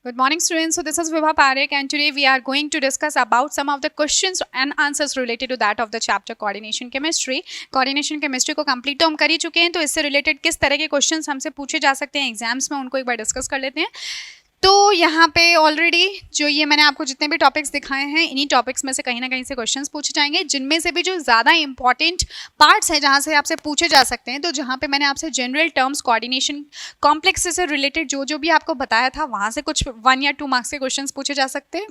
Good morning, students. So this is Vibha Parekh, and today we are going to discuss about some of the questions and answers related to that of the chapter Coordination Chemistry. Coordination Chemistry को complete तो हम कर ही चुके हैं, तो इससे related किस तरह के questions हमसे पूछे जा सकते हैं एग्जाम्स में, उनको एक बार डिस्कस कर लेते हैं. तो यहाँ पे ऑलरेडी जो ये मैंने आपको जितने भी टॉपिक्स दिखाए हैं, इन्हीं टॉपिक्स में से कहीं ना कहीं से क्वेश्चंस पूछे जाएंगे, जिनमें से भी जो ज़्यादा इंपॉर्टेंट पार्ट्स हैं जहाँ से आपसे पूछे जा सकते हैं. तो जहाँ पे मैंने आपसे जनरल टर्म्स कोऑर्डिनेशन कॉम्प्लेक्स से रिलेटेड जो भी आपको बताया था, वहाँ से कुछ 1 या 2 मार्क्स के क्वेश्चंस पूछे जा सकते हैं.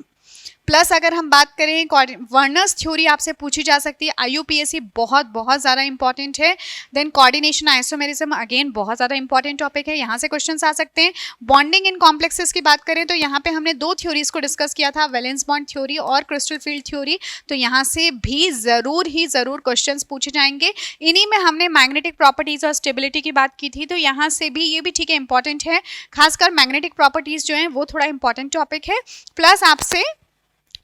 प्लस अगर हम बात करें वर्नर्स थ्योरी आपसे पूछी जा सकती है, IUPAC बहुत ज़्यादा इंपॉर्टेंट है. देन कोऑर्डिनेशन आइसोमेरिज्म अगेन बहुत ज़्यादा इंपॉर्टेंट टॉपिक है, यहाँ से क्वेश्चंस आ सकते हैं. बॉन्डिंग इन कॉम्प्लेक्सेस की बात करें तो यहाँ पे हमने 2 थ्योरीज को डिस्कस किया था, वैलेंस बॉन्ड थ्योरी और क्रिस्टल फील्ड थ्योरी. तो यहाँ से भी ज़रूर क्वेश्चंस पूछे जाएंगे. इन्हीं में हमने मैग्नेटिक प्रॉपर्टीज़ और स्टेबिलिटी की बात की थी, तो यहाँ से भी ये भी ठीक है, इंपॉर्टेंट है. खासकर मैग्नेटिक प्रॉपर्टीज़ जो हैं वो थोड़ा इंपॉर्टेंट टॉपिक है. प्लस आपसे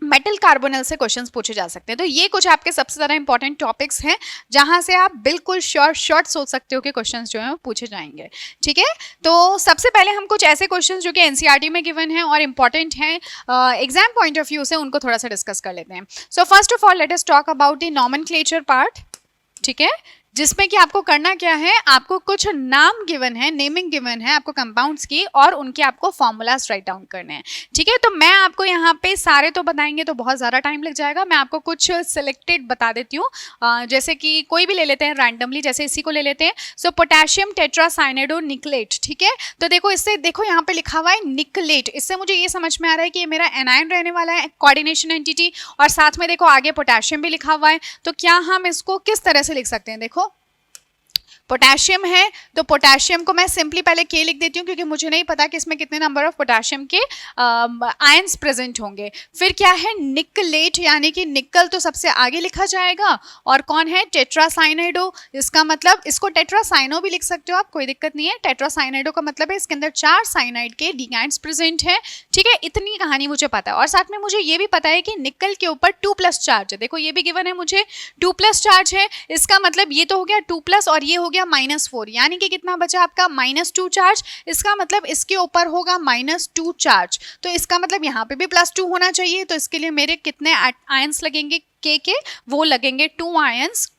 मेटल कार्बोनल से क्वेश्चंस पूछे जा सकते हैं. तो ये कुछ आपके सबसे ज़्यादा इंपॉर्टेंट टॉपिक्स हैं जहां से आप बिल्कुल शॉर्ट सोच सकते हो कि क्वेश्चंस जो हैं वो पूछे जाएंगे. ठीक है, तो सबसे पहले हम कुछ ऐसे क्वेश्चंस जो कि एनसीईआरटी में गिवन हैं और इंपॉर्टेंट हैं एग्जाम पॉइंट ऑफ व्यू से, उनको थोड़ा सा डिस्कस कर लेते हैं. So first of all let us talk about the nomenclature part. ठीक है, जिसमें कि आपको करना क्या है, आपको कुछ नाम गिवन है, नेमिंग गिवन है आपको कंपाउंड्स की, और उनके आपको फॉर्मूलाज राइट डाउन करने हैं. ठीक है, तो मैं आपको यहाँ पे सारे तो बताएंगे तो बहुत ज़्यादा टाइम लग जाएगा. मैं आपको कुछ सिलेक्टेड बता देती हूँ, जैसे कि कोई भी ले लेते हैं रैंडमली, जैसे इसी को ले लेते हैं. सो पोटेशियम टेट्रासाइनाइडो निकलेट. ठीक है, तो देखो इससे देखो यहाँ पे लिखा हुआ है निकलेट, इससे मुझे ये समझ में आ रहा है कि ये मेरा एनायन रहने वाला है, कोऑर्डिनेशन एंटिटी, और साथ में देखो आगे पोटेशियम भी लिखा हुआ है. तो क्या हम इसको किस तरह से लिख सकते हैं, देखो पोटेशियम है तो पोटेशियम को मैं सिंपली पहले के लिख देती हूँ, क्योंकि मुझे नहीं पता कि इसमें कितने नंबर ऑफ पोटेशियम के आयंस प्रेजेंट होंगे. फिर क्या है निकलेट, यानी कि निकल तो सबसे आगे लिखा जाएगा, और कौन है टेट्रासाइनाइडो, इसका मतलब इसको टेट्रासाइनो भी लिख सकते हो आप, कोई दिक्कत नहीं है. टेट्रासाइनाइडो का मतलब है इसके अंदर 4 साइनाइड के लिगैंड्स प्रेजेंट है. ठीक है, इतनी कहानी मुझे पता है. और साथ में मुझे ये भी पता है कि निकल के ऊपर 2+ चार्ज है. देखो ये भी गिवन है मुझे, 2+ चार्ज है. इसका मतलब ये तो हो गया 2+ और ये हो गया -4, यानी कि कितना बचा आपका -2 चार्ज. इसका मतलब इसके ऊपर होगा -2 चार्ज, तो इसका मतलब यहाँ पे भी +2 होना चाहिए. तो इसके लिए मेरे कितने आयंस लगेंगे के वो लगेंगे 2 आयंस,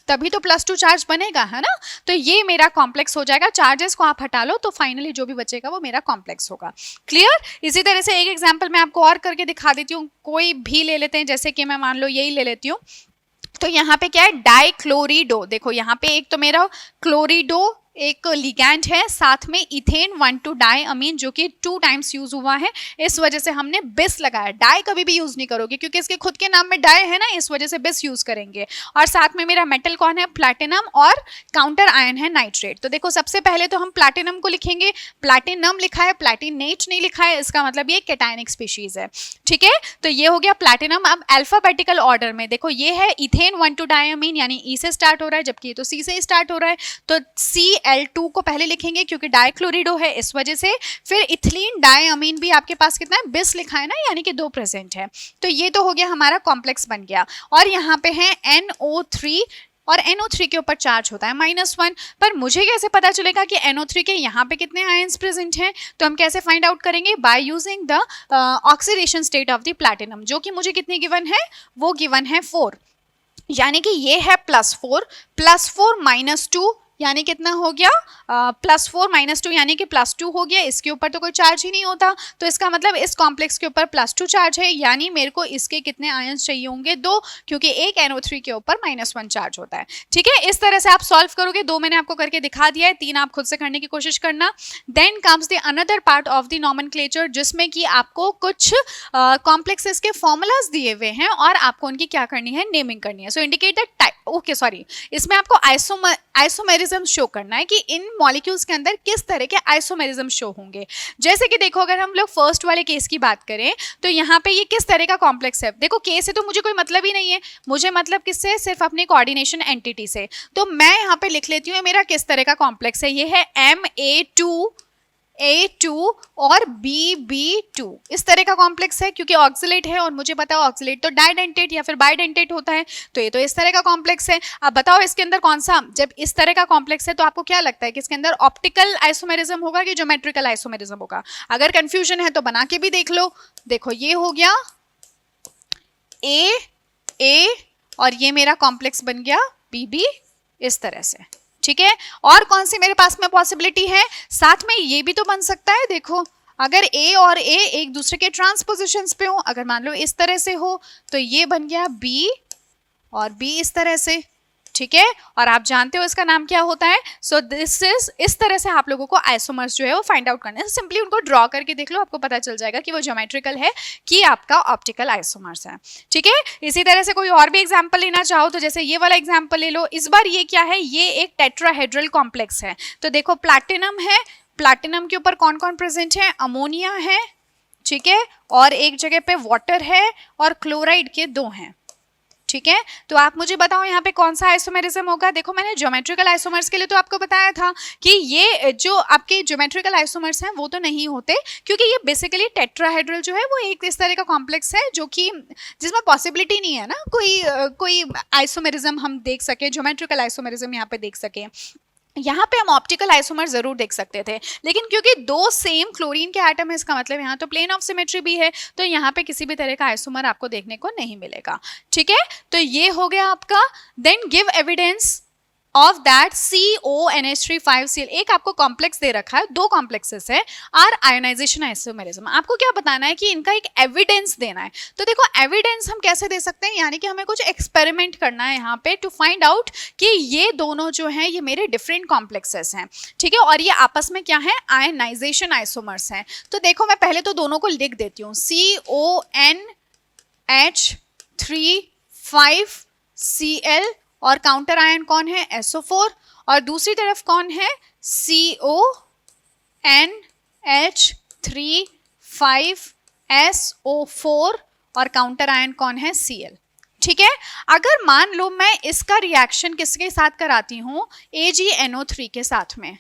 तभी तो +2 चार्ज बनेगा, है ना. तो ये मेरा कॉम्प्लेक्स हो जाएगा. चार्जेस को आप हटा लो तो फाइनली जो भी बचेगा वो मेरा कॉम्प्लेक्स होगा. क्लियर. इसी तरह से एक एग्जांपल मैं आपको और करके दिखा देती हूँ, कोई भी ले लेते हैं, जैसे कि मैं मान लो यही ले लेती हूँ. तो यहाँ पे क्या है, डाइक्लोरिडो. देखो यहाँ पे एक तो मेरा क्लोरिडो एक लिगैंड है, साथ में इथेन 1,2-डाइअमीन जो कि 2 टाइम्स यूज हुआ है, इस वजह से हमने बिस लगाया. डाई कभी भी यूज नहीं करोगे क्योंकि इसके खुद के नाम में डाई है ना, इस वजह से बिस यूज करेंगे. और साथ में मेरा मेटल कौन है, प्लैटिनम, और काउंटर आयन है नाइट्रेट. तो देखो सबसे पहले तो हम प्लैटिनम को लिखेंगे, प्लैटिनम लिखा है, प्लैटिनेट नहीं लिखा है, इसका मतलब ये कैटायनिक स्पीशीज है. ठीक है, तो ये हो गया प्लैटिनम. अब अल्फाबेटिकल ऑर्डर में देखो ये है इथेन 1,2-डाइअमीन, यानी ई से स्टार्ट हो रहा है, जबकि ये तो सी से स्टार्ट हो रहा है. तो Cl2 को पहले लिखेंगे क्योंकि डाइक्लोरिडो है, इस वजह से. फिर इथिलीन डाइअमीन भी आपके पास कितना है, बिस लिखा है ना, यानी कि 2 प्रेजेंट है. तो ये तो हो गया हमारा कॉम्प्लेक्स बन गया. और यहाँ पे है NO3, और NO3 के ऊपर चार्ज होता है -1. पर मुझे कैसे पता चलेगा कि NO3 के यहाँ पे कितने आयंस प्रेजेंट हैं, तो हम कैसे फाइंड आउट करेंगे, by using the oxidation state of the platinum, जो कि मुझे कितनी गिवन है, वो गिवन है 4, यानी कि ये है +4 -2, यानी कितना हो गया, +4 -2 यानी कि +2 हो गया. इसके ऊपर तो कोई चार्ज ही नहीं होता, तो इसका मतलब इस कॉम्प्लेक्स के ऊपर +2 चार्ज है, यानी मेरे को इसके कितने आयंस चाहिए होंगे, 2, क्योंकि एक NO3 के ऊपर -1 चार्ज होता है. ठीक है, इस तरह से आप सॉल्व करोगे. 2 मैंने आपको करके दिखा दिया है, 3 आप खुद से करने की कोशिश करना. Then comes the another part of the nomenclature, जिसमें कि आपको कुछ कॉम्प्लेक्सेस के फॉर्मूलाज दिए हुए हैं और आपको उनकी क्या करनी है, नेमिंग करनी है. So indicate the type, okay sorry, इसमें आपको आइसोमेरिज्म शो करना है कि इन मॉलिक्यूल्स के अंदर किस तरह के आइसोमेरिज्म शो होंगे. जैसे कि देखो अगर हम लोग फर्स्ट वाले केस की बात करें तो यहाँ पे ये किस तरह का कॉम्प्लेक्स है. देखो केस से तो मुझे कोई मतलब ही नहीं है, मुझे मतलब किससे, सिर्फ अपनी कोऑर्डिनेशन एंटिटी से. तो मैं यहाँ पे लिख लेती हूँ मेरा किस तरह का कॉम्प्लेक्स है. ये है Ma2 A2 और BB2 इस तरह का कॉम्प्लेक्स है, क्योंकि ऑक्सिलेट है और मुझे पता है ऑक्सिलेट तो डाइडेंटेट या फिर बाइडेंटेट होता है, तो ये तो इस तरह का कॉम्प्लेक्स है। अब बताओ इसके अंदर कौन सा, जब इस तरह का कॉम्प्लेक्स है तो आपको क्या लगता है कि इसके अंदर ऑप्टिकल आइसोमेरिज्म होगा कि ज्योमेट्रिकल आइसोमेरिज्म होगा? अगर कंफ्यूजन है तो बना के भी देख लो। देखो ये हो गया A और ये मेरा कॉम्प्लेक्स बन गया BB इस तरह से, ठीक है। और कौन सी मेरे पास में पॉसिबिलिटी है, साथ में ये भी तो बन सकता है। देखो अगर A और A एक दूसरे के ट्रांसपोजिशंस पे हो, अगर मान लो इस तरह से हो तो ये बन गया B और B इस तरह से, ठीक है। और आप जानते हो इसका नाम क्या होता है। सो दिस इज, इस तरह से आप लोगों को आइसोमर्स जो है वो फाइंड आउट करने हैं। सिंपली उनको ड्रॉ करके देख लो, आपको पता चल जाएगा कि वो ज्योमेट्रिकल है कि आपका ऑप्टिकल आइसोमर्स है, ठीक है। इसी तरह से कोई और भी एग्जांपल लेना चाहो तो जैसे ये वाला एग्जांपल ले लो। इस बार ये क्या है, ये एक टेट्राहेड्रल कॉम्प्लेक्स है। तो देखो प्लैटिनम है, प्लैटिनम के ऊपर कौन कौन प्रेजेंट है, अमोनिया है, ठीक है, और एक जगह पे वाटर है और क्लोराइड के 2 हैं, ठीक है। तो आप मुझे बताओ यहाँ पे कौन सा आइसोमेरिज्म होगा। देखो मैंने ज्योमेट्रिकल आइसोमर्स के लिए तो आपको बताया था कि ये जो आपके ज्योमेट्रिकल आइसोमर्स हैं वो तो नहीं होते, क्योंकि ये बेसिकली टेट्राहेड्रल जो है वो एक इस तरह का कॉम्प्लेक्स है जो कि जिसमें पॉसिबिलिटी नहीं है ना कोई आइसोमेरिज्म हम देख सके, ज्योमेट्रिकल आइसोमेरिज्म यहाँ पे देख सके। यहाँ पे हम ऑप्टिकल आइसोमर जरूर देख सकते थे, लेकिन क्योंकि 2 सेम क्लोरीन के एटम है, इसका मतलब यहाँ तो प्लेन ऑफ सिमेट्री भी है, तो यहाँ पे किसी भी तरह का आइसोमर आपको देखने को नहीं मिलेगा, ठीक है। तो ये हो गया आपका। Then give evidence of that CONH3 5Cl। एक आपको कॉम्प्लेक्स दे रखा है, 2 कॉम्प्लेक्सेस है, आर आयोनाइजेशन आइसोमेरिज्म। आपको क्या बताना है कि इनका एक एविडेंस देना है। तो देखो एविडेंस हम कैसे दे सकते हैं, यानी कि हमें कुछ एक्सपेरिमेंट करना है यहाँ पे टू फाइंड आउट कि ये दोनों जो हैं ये मेरे डिफरेंट कॉम्प्लेक्सेस हैं, ठीक है, और ये आपस में क्या है, आयोनाइजेशन आइसोमर्स हैं। तो देखो मैं पहले तो दोनों को लिख देती हूँ, CONH3 5Cl और काउंटर आयन कौन है, SO4, और दूसरी तरफ कौन है, CONH3 5SO4 और काउंटर आयन कौन है, Cl, ठीक है। अगर मान लो मैं इसका रिएक्शन किसके साथ कराती हूँ, AgNO3 के साथ में,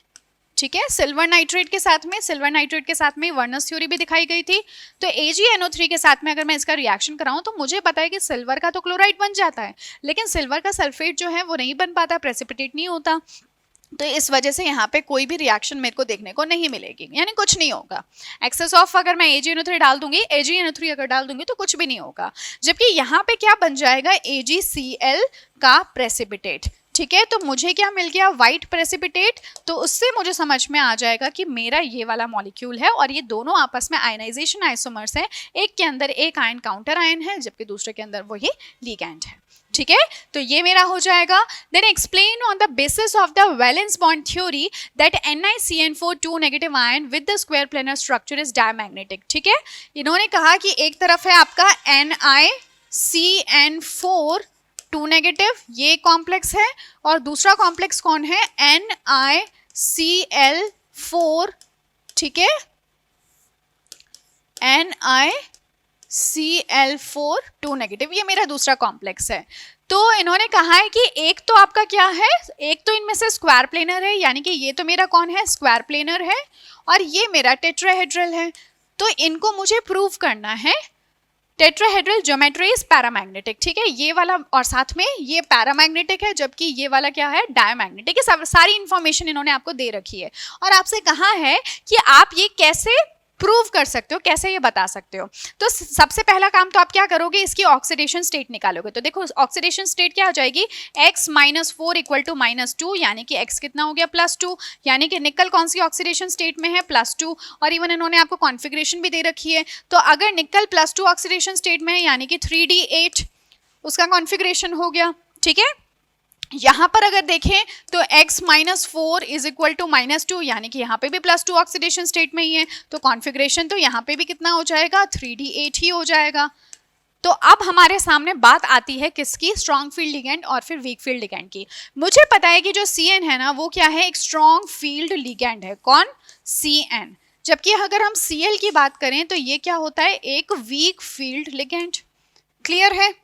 ठीक है, सिल्वर नाइट्रेट के साथ में। सिल्वर नाइट्रेट के साथ में वर्नस थ्योरी भी दिखाई गई थी। तो AgNO3 के साथ में अगर मैं इसका रिएक्शन कराऊं तो मुझे पता है कि सिल्वर का तो क्लोराइड बन जाता है, लेकिन सिल्वर का सल्फेट जो है वो नहीं बन पाता, प्रेसिपिटेट नहीं होता। तो इस वजह से यहाँ पे कोई भी रिएक्शन मेरे को देखने को नहीं मिलेगी, यानी कुछ नहीं होगा। एक्सेस ऑफ अगर मैं AgNO3 डाल दूंगी, AgNO3 अगर डाल दूंगी तो कुछ भी नहीं होगा। जबकि यहाँ पे क्या बन जाएगा, AgCl का प्रेसिपिटेट, ठीक है। तो मुझे क्या मिल गया, वाइट प्रेसिपिटेट। तो उससे मुझे समझ में आ जाएगा कि मेरा ये वाला मॉलिक्यूल है और ये दोनों आपस में आयनाइजेशन आइसोमर्स हैं। एक के अंदर एक आयन काउंटर आयन है, जबकि दूसरे के अंदर वही लिगैंड है, ठीक है। तो ये मेरा हो जाएगा। Then explain on the basis of the valence bond theory that NiCN4 2 negative ion with the square planar structure is diamagnetic, ठीक है। इन्होंने कहा कि एक तरफ है आपका NiCN4 2 नेगेटिव, ये कॉम्प्लेक्स है, और दूसरा कॉम्प्लेक्स कौन है, NiCl4, ठीक है, NiCl4 2 नेगेटिव, ये मेरा दूसरा कॉम्प्लेक्स है। तो इन्होंने कहा है कि एक तो आपका क्या है, एक तो इनमें से स्क्वायर प्लेनर है, यानी कि ये तो मेरा कौन है, स्क्वायर प्लेनर है, और ये मेरा टेट्राहेड्रल है। तो इनको मुझे प्रूव करना है टेट्राहेड्रल ज्योमेट्री इज पैरामैग्नेटिक, ठीक है, ये वाला, और साथ में ये पैरामैग्नेटिक है, जबकि ये वाला क्या है, डायमैग्नेटिक। ये सारी इंफॉर्मेशन इन्होंने आपको दे रखी है और आपसे कहा है कि आप ये कैसे प्रूव कर सकते हो, कैसे ये बता सकते हो। तो सबसे पहला काम तो आप क्या करोगे, इसकी ऑक्सीडेशन स्टेट निकालोगे। तो देखो ऑक्सीडेशन स्टेट क्या हो जाएगी, x - 4 = -2, यानी कि x कितना हो गया, +2, यानी कि निकल कौन सी ऑक्सीडेशन स्टेट में है, +2। और इवन इन्होंने आपको कॉन्फ़िगरेशन भी दे रखी है। तो अगर निकल +2 ऑक्सीडेशन स्टेट में है, यानी कि 3d8 उसका कॉन्फ़िगरेशन हो गया, ठीक है। यहाँ पर अगर देखें तो x - 4 = -2, यानी कि यहाँ पे भी +2 ऑक्सीडेशन स्टेट में ही है, तो कॉन्फ़िगरेशन तो यहाँ पे भी कितना हो जाएगा, 3d8 ही हो जाएगा। तो अब हमारे सामने बात आती है किसकी, स्ट्रॉन्ग फील्ड लिगैंड और फिर वीक फील्ड लिगैंड की। मुझे पता है कि जो CN है ना वो क्या है, एक स्ट्रॉन्ग फील्ड लिगैंड है, कौन, CN। जबकि अगर हम Cl की बात करें तो ये क्या होता है, एक वीक फील्ड लिगैंड। क्लियर है।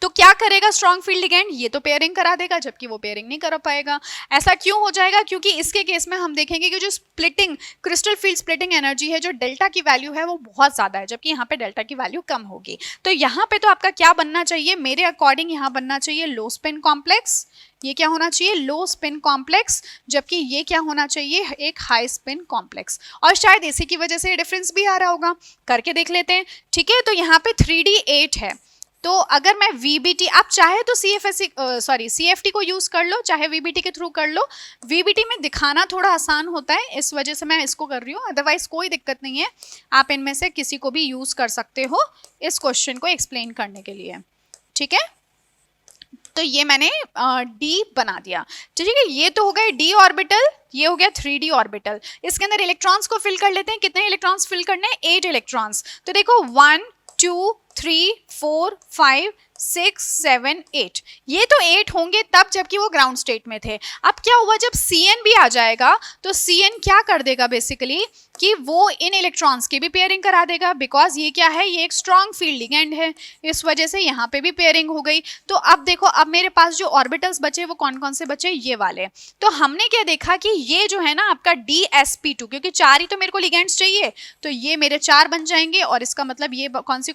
तो क्या करेगा स्ट्रॉन्ग फील्ड लिगेंड, ये तो पेयरिंग करा देगा, जबकि वो पेयरिंग नहीं कर पाएगा। ऐसा क्यों हो जाएगा, क्योंकि इसके केस में हम देखेंगे कि जो splitting crystal field splitting energy है, जो डेल्टा की वैल्यू है वो बहुत ज़्यादा है, जबकि यहाँ पे डेल्टा की वैल्यू कम होगी। तो यहाँ पे तो आपका क्या बनना चाहिए, मेरे अकॉर्डिंग यहाँ बनना चाहिए लो स्पिन कॉम्प्लेक्स, ये क्या होना चाहिए लो स्पिन कॉम्प्लेक्स, जबकि ये क्या होना चाहिए एक हाई स्पिन कॉम्प्लेक्स। और शायद इसी की वजह से डिफरेंस भी आ रहा होगा, करके देख लेते हैं। ठीक है, तो यहाँ पे 3D8 है, तो अगर मैं VBT, आप चाहे तो CFT को यूज कर लो, चाहे VBT के थ्रू कर लो। VBT में दिखाना थोड़ा आसान होता है, इस वजह से मैं इसको कर रही हूँ, अदरवाइज कोई दिक्कत नहीं है, आप इनमें से किसी को भी यूज कर सकते हो इस क्वेश्चन को एक्सप्लेन करने के लिए। ठीक है, तो ये मैंने D बना दिया। ठीक है, ये तो हो गए D ऑर्बिटल, ये हो गया 3D ऑर्बिटल। इसके अंदर इलेक्ट्रॉन्स को फिल कर लेते हैं। कितने इलेक्ट्रॉन्स फिल करने हैं, 8 इलेक्ट्रॉन्स। तो देखो 1 2 3 4 5 6 7 8, ये तो 8 होंगे तब जबकि वो ग्राउंड स्टेट में थे। अब क्या हुआ, जब Cn भी आ जाएगा तो Cn क्या कर देगा बेसिकली कि वो इन इलेक्ट्रॉन्स की भी पेयरिंग करा देगा, बिकॉज ये क्या है, ये एक स्ट्रॉन्ग फील्ड लिगेंड है, इस वजह से यहाँ पे भी पेयरिंग हो गई। तो अब देखो, अब मेरे पास जो ऑर्बिटल्स बचे वो कौन कौन से बचे, ये वाले। तो हमने क्या देखा कि ये जो है ना आपका DsP2, क्योंकि 4 ही तो मेरे को लिगेंड्स चाहिए, तो ये मेरे 4 बन जाएंगे, और इसका मतलब ये कौन सी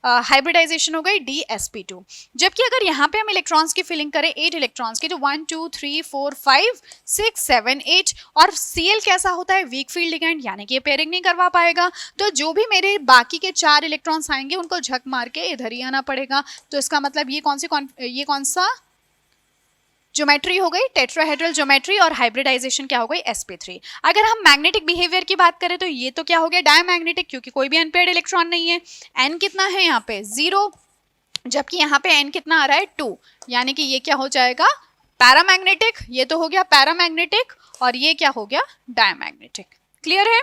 हाइब्रिडाइजेशन हो गई DsP2। जबकि अगर यहाँ पे हम इलेक्ट्रॉन्स की फिलिंग करें 8 इलेक्ट्रॉन्स की, तो 1 2 3 4 5 6 7 8, और Cl कैसा होता है वीक फील्ड लिगेंड, यानी कि ये पेयरिंग नहीं करवा पाएगा। तो जो भी मेरे बाकी के 4 इलेक्ट्रॉन्स आएंगे उनको झक मार के इधर ही आना पड़ेगा। तो इसका मतलब ये कौन सा ज्योमेट्री हो गई, टेट्राहेड्रल ज्योमेट्री, और हाइब्रिडाइजेशन क्या हो गई sp3। अगर हम मैग्नेटिक बिहेवियर की बात करें तो ये तो क्या हो गया डायमैग्नेटिक, क्योंकि कोई भी अनपेयर्ड इलेक्ट्रॉन नहीं है। n कितना है यहाँ पे 0, जबकि यहाँ पे n कितना आ रहा है 2, यानी कि ये क्या हो जाएगा पैरामैग्नेटिक, ये तो हो गया पैरामैग्नेटिक, और ये क्या हो गया डायमैग्नेटिक। क्लियर है?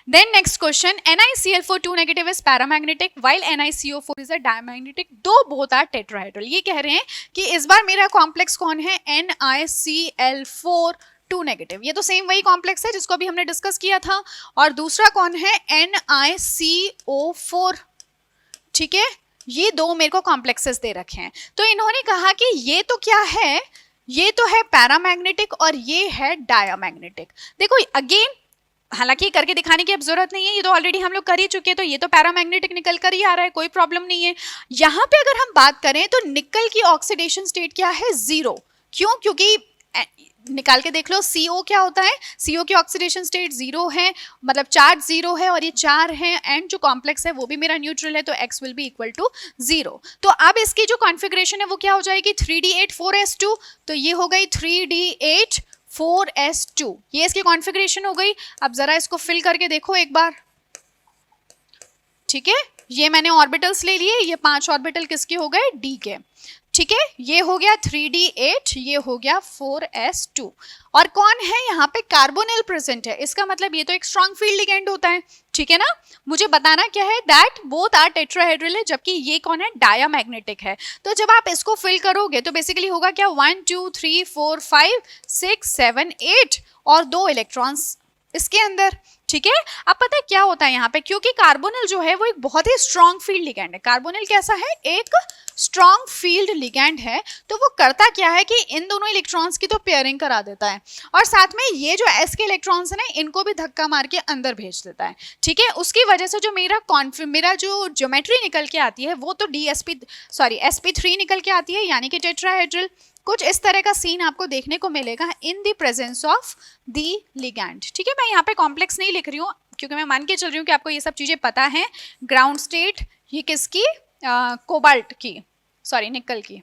Then next question, NiCl4 2 negative is paramagnetic while NiCO4 is a diamagnetic, though both are tetrahedral। ये कह रहे हैं कि इस बार मेरा कॉम्प्लेक्स कौन है NiCl4 2 नेगेटिव, ये तो सेम वही कॉम्प्लेक्स है जिसको अभी हमने डिस्कस किया था, और दूसरा कौन है NiCO4। ठीक है, ये दो मेरे को कॉम्प्लेक्सेस दे रखे हैं। तो इन्होंने कहा कि ये तो क्या है, ये तो है पैरामैग्नेटिक और ये है डायमैग्नेटिक। देखो अगेन, हालांकि करके दिखाने की अब जरूरत नहीं है, ये तो ऑलरेडी हम लोग कर ही चुके हैं, तो ये तो पैरामैग्नेटिक निकल कर ही आ रहा है, कोई प्रॉब्लम नहीं है। यहाँ पे अगर हम बात करें तो निकल की ऑक्सीडेशन स्टेट क्या है 0, क्यों, क्योंकि निकाल के देख लो CO क्या होता है, CO की ऑक्सीडेशन स्टेट 0 है, मतलब चार्ज 0 है और ये 4 है, एंड जो कॉम्प्लेक्स है वो भी मेरा न्यूट्रल है, तो X will be equal to 0। तो अब इसकी जो कॉन्फ़िगरेशन है वो क्या हो जाएगी 3D8 4s2, तो ये हो गई 3D8 4s2, ये इसकी कॉन्फ़िगरेशन हो गई। अब जरा इसको फिल करके देखो एक बार। ठीक है, ये मैंने ऑर्बिटल्स ले लिए, ये 5 ऑर्बिटल किसके हो गए D के। ठीक है, ये हो गया 3D8, ये हो गया 4s2, और कौन है यहाँ पे कार्बोनिल प्रेजेंट है, इसका मतलब ये तो एक स्ट्रॉन्ग फील्ड लिगेंड होता है। ठीक है ना, मुझे बताना क्या है दैट बोथ आर टेट्राहेड्रल है, जबकि ये कौन है डायमैग्नेटिक है। तो जब आप इसको फिल करोगे तो बेसिकली होगा क्या 1 2 3 4 5 6 7 8 और 2 इलेक्ट्रॉन्स इसके अंदर। ठीक है, अब पता है क्या होता है यहाँ पे, क्योंकि कार्बोनिल जो है वो एक बहुत ही स्ट्रॉन्ग फील्ड लिगेंड है। कार्बोनिल कैसा है, एक स्ट्रॉन्ग फील्ड लिगेंड है, तो वो करता क्या है कि इन दोनों इलेक्ट्रॉन्स की तो पेयरिंग करा देता है, और साथ में ये जो S के इलेक्ट्रॉन्स है ना इनको भी धक्का मार के अंदर भेज देता है। ठीक है, उसकी वजह से जो मेरा जो ज्योमेट्री निकल के आती है वो तो sp3 निकल के आती है, यानी कि टेट्राहेड्रल। कुछ इस तरह का सीन आपको देखने को मिलेगा in the presence of the ligand. ठीक है, मैं यहाँ पे कॉम्प्लेक्स नहीं लिख रही हूँ क्योंकि मैं मान के चल रही हूँ कि आपको ये सब चीज़ें पता हैं। ग्राउंड स्टेट ये किसकी, कोबाल्ट की, सॉरी निकल की,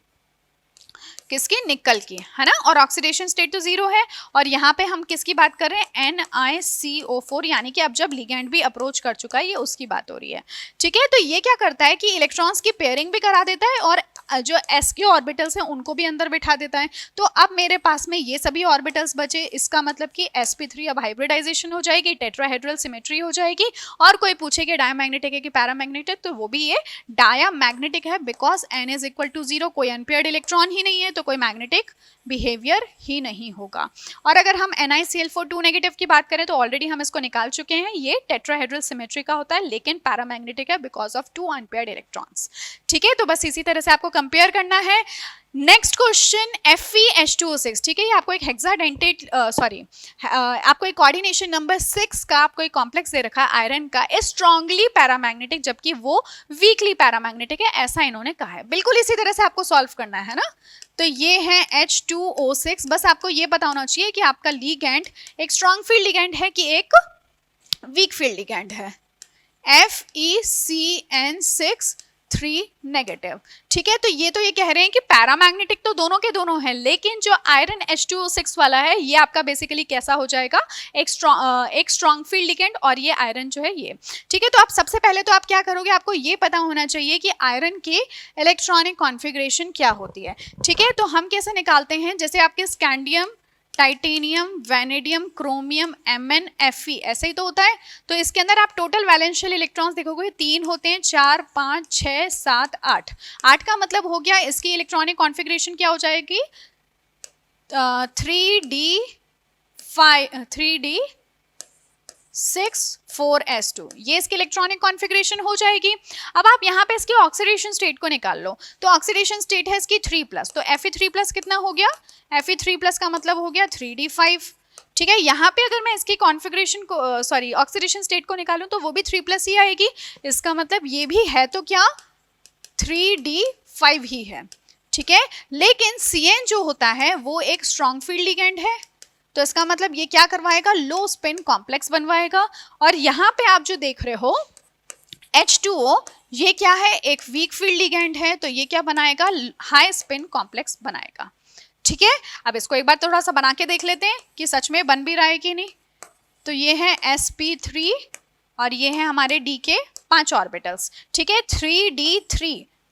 किसकी, निकल की, है ना, और ऑक्सीडेशन स्टेट तो 0 है। और यहाँ पे हम किसकी बात कर रहे हैं NiCO4, यानी कि अब जब लिगैंड भी अप्रोच कर चुका है, ये उसकी बात हो रही है। ठीक है, तो ये क्या करता है कि इलेक्ट्रॉन्स की पेयरिंग भी करा देता है और जो S के ऑर्बिटल्स हैं उनको भी अंदर बिठा देता है। तो अब मेरे पास में ये सभी ऑर्बिटल्स बचे, इसका मतलब कि sp3 अब हाइब्रिडाइजेशन हो जाएगी, टेट्राहेड्रल सिमेट्री हो जाएगी, और कोई पूछे कि डायमैग्नेटिक है कि पैरामैग्नेटिक, तो वो भी ये डायमैग्नेटिक है, because N is equal to 0, कोई अनपेयर्ड इलेक्ट्रॉन ही नहीं है, तो तो कोई मैग्नेटिक बिहेवियर ही नहीं होगा। और अगर हम NiCl4 2 नेगेटिव की बात करें तो ऑलरेडी हम इसको निकाल चुके हैं, ये टेट्राहेड्रल सिमेट्री का होता है लेकिन पैरामैग्नेटिक है बिकॉज ऑफ 2 अनपेयर्ड इलेक्ट्रॉन्स। ठीक है, तो बस इसी तरह से आपको कंपेयर करना है। नेक्स्ट क्वेश्चन FeH2O6, ठीक है, ये आपको एक हेक्साडेंटेट आपको एक कोऑर्डिनेशन नंबर 6 का आपको एक कॉम्प्लेक्स दे रखा है आयरन का, स्ट्रांगली पैरामैग्नेटिक जबकि वो वीकली पैरामैग्नेटिक है, ऐसा इन्होंने कहा है। बिल्कुल इसी तरह से आपको सॉल्व करना है ना। तो ये है H2O6, बस आपको ये पता होना चाहिए कि आपका लिगैंड एक स्ट्रांग फील्ड लिगैंड है कि एक वीक फील्ड लिगैंड है। FeCN6 3 negative. ठीक है, तो ये कह रहे हैं कि पैरामैग्नेटिक तो दोनों के दोनों है, लेकिन जो आयरन H2O6 वाला है ये आपका बेसिकली कैसा हो जाएगा, एक स्ट्रॉन्ग फील्ड लिगेंड, और ये आयरन जो है ये। ठीक है, तो आप सबसे पहले तो आप क्या करोगे, आपको ये पता होना चाहिए कि आयरन की इलेक्ट्रॉनिक कॉन्फ़िगरेशन क्या होती है। ठीक है, तो हम कैसे निकालते हैं, जैसे आपके scandium, titanium, vanadium, chromium, Mn, Fe ऐसे ही तो होता है। तो इसके अंदर आप टोटल वैलेंशियल इलेक्ट्रॉन्स देखोगे 3 होते हैं, 4, 5, 6, 7, 8। 8 का मतलब हो गया इसकी इलेक्ट्रॉनिक कॉन्फ़िगरेशन क्या हो जाएगी, 3d6 4s2, ये इसकी इलेक्ट्रॉनिक कॉन्फ़िगरेशन हो जाएगी। अब आप यहाँ पे इसकी ऑक्सीडेशन स्टेट को निकाल लो, तो ऑक्सीडेशन स्टेट है इसकी 3+, तो Fe3+ कितना हो गया, Fe3+ का मतलब हो गया 3d5। ठीक है, यहाँ पे अगर मैं इसकी कॉन्फ़िगरेशन को ऑक्सीडेशन स्टेट को निकालूं तो वो भी 3+ ही आएगी, इसका मतलब ये भी है तो क्या 3d5 ही है। ठीक है, लेकिन Cn जो होता है वो एक स्ट्रॉन्ग फील्ड लिगेंड है, तो इसका मतलब ये क्या करवाएगा, लो स्पिन कॉम्प्लेक्स बनवाएगा। और यहाँ पे आप जो देख रहे हो H2O, ये क्या है, एक वीक फील्ड लिगेंड है, तो ये क्या बनाएगा, हाई स्पिन कॉम्प्लेक्स बनाएगा। ठीक है, अब इसको एक बार थोड़ा सा बना के देख लेते हैं कि सच में बन भी रहा है कि नहीं। तो ये है sp3 और ये है हमारे d के 5 ऑर्बिटल्स। ठीक है,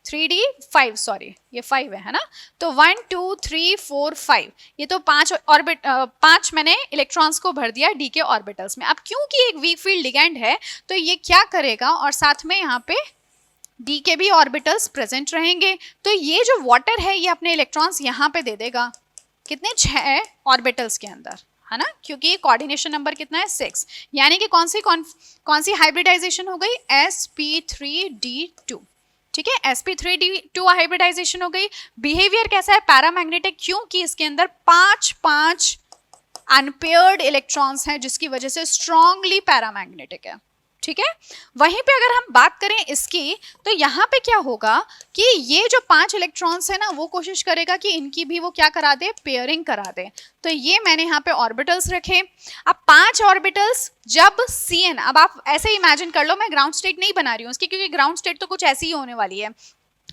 3d5 सॉरी, ये 5 है ना, तो 1 2 3 4 5, ये तो 5 मैंने इलेक्ट्रॉन्स को भर दिया d के ऑर्बिटल्स में। अब क्योंकि एक वीक फील्ड लिगेंड है तो ये क्या करेगा, और साथ में यहाँ पे d के भी ऑर्बिटल्स प्रेजेंट रहेंगे, तो ये जो वाटर है ये अपने इलेक्ट्रॉन्स यहाँ पे दे देगा, कितने 6 ऑर्बिटल्स के अंदर, है ना, क्योंकि कोऑर्डिनेशन नंबर कितना है 6, यानी कि कौन सी हाइब्रिडाइजेशन हो गई, sp3d2। ठीक है, sp3d2 हाइब्रिडाइजेशन हो गई। बिहेवियर कैसा है, पैरामैग्नेटिक, क्योंकि इसके अंदर 5 अनपेयर्ड इलेक्ट्रॉन्स हैं जिसकी वजह से स्ट्रांगली पैरामैग्नेटिक है। ठीक है, वहीं पे अगर हम बात करें इसकी, तो यहाँ पे क्या होगा कि ये जो 5 इलेक्ट्रॉन्स है ना, वो कोशिश करेगा कि इनकी भी वो क्या करा दे, पेयरिंग करा दे। तो ये मैंने यहाँ पे ऑर्बिटल्स रखे। अब 5 ऑर्बिटल्स जब Cn, अब आप ऐसे इमेजिन कर लो, मैं ग्राउंड स्टेट नहीं बना रही हूँ उसकी, क्योंकि ग्राउंड स्टेट तो कुछ ऐसी ही होने वाली है,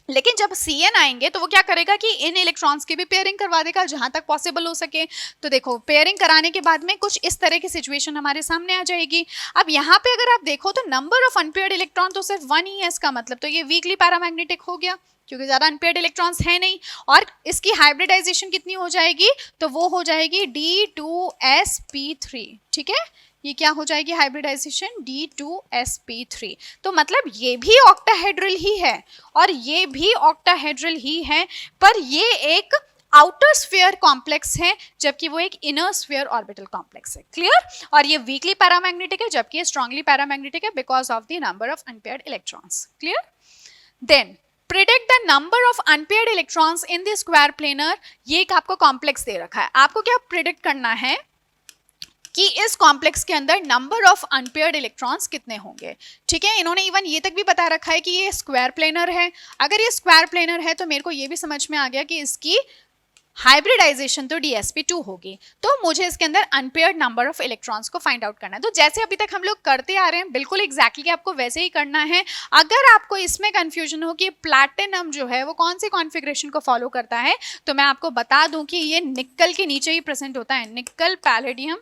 लेकिन जब Cn आएंगे तो वो क्या करेगा कि इन इलेक्ट्रॉन्स की भी पेयरिंग करवा देगा जहां तक पॉसिबल हो सके। तो देखो, पेयरिंग कराने के बाद में कुछ इस तरह की सिचुएशन हमारे सामने आ जाएगी। अब यहाँ पे अगर आप देखो तो नंबर ऑफ अनपेयर्ड इलेक्ट्रॉन तो सिर्फ 1 ही है, इसका मतलब तो ये वीकली पैरामैग्नेटिक हो गया क्योंकि ज़्यादा अनपेयर्ड इलेक्ट्रॉन्स है नहीं। और इसकी हाइब्रिडाइजेशन कितनी हो जाएगी, तो वो हो जाएगी D2sp3। ठीक है, ये क्या हो जाएगी हाइब्रिडाइजेशन, D2sp3। तो मतलब ये भी ऑक्टाहेड्रल ही है और ये भी ऑक्टाहेड्रल ही है, पर ये एक आउटर स्फीयर कॉम्प्लेक्स है जबकि वो एक इनर स्फीयर ऑर्बिटल कॉम्प्लेक्स है। क्लियर, और ये वीकली पैरामैग्नेटिक है जबकि ये स्ट्रांगली पैरामैग्नेटिक है because of the number of unpaired electrons. Clear, then predict the number of unpaired electrons in the square planar. ये एक आपको कॉम्प्लेक्स दे रखा है, आपको क्या प्रिडिक्ट करना है कि इस कॉम्प्लेक्स के अंदर नंबर ऑफ अनपेयर्ड इलेक्ट्रॉन्स कितने होंगे। ठीक है, इन्होंने इवन ये तक भी बता रखा है कि ये स्क्वायर प्लेनर है। अगर ये स्क्वायर प्लेनर है तो मेरे को ये भी समझ में आ गया कि इसकी हाइब्रिडाइजेशन तो DsP2 होगी, तो मुझे इसके अंदर अनपेयर्ड नंबर ऑफ इलेक्ट्रॉन्स को फाइंड आउट करना है। तो जैसे अभी तक हम लोग करते आ रहे हैं बिल्कुल एग्जैक्टली आपको वैसे ही करना है। अगर आपको इसमें कंफ्यूजन हो कि प्लैटिनम जो है वो कौन सी कॉन्फ़िगरेशन को फॉलो करता है, तो मैं आपको बता दूं कि ये निकल के नीचे ही प्रेजेंट होता है, निकल पैलेडियम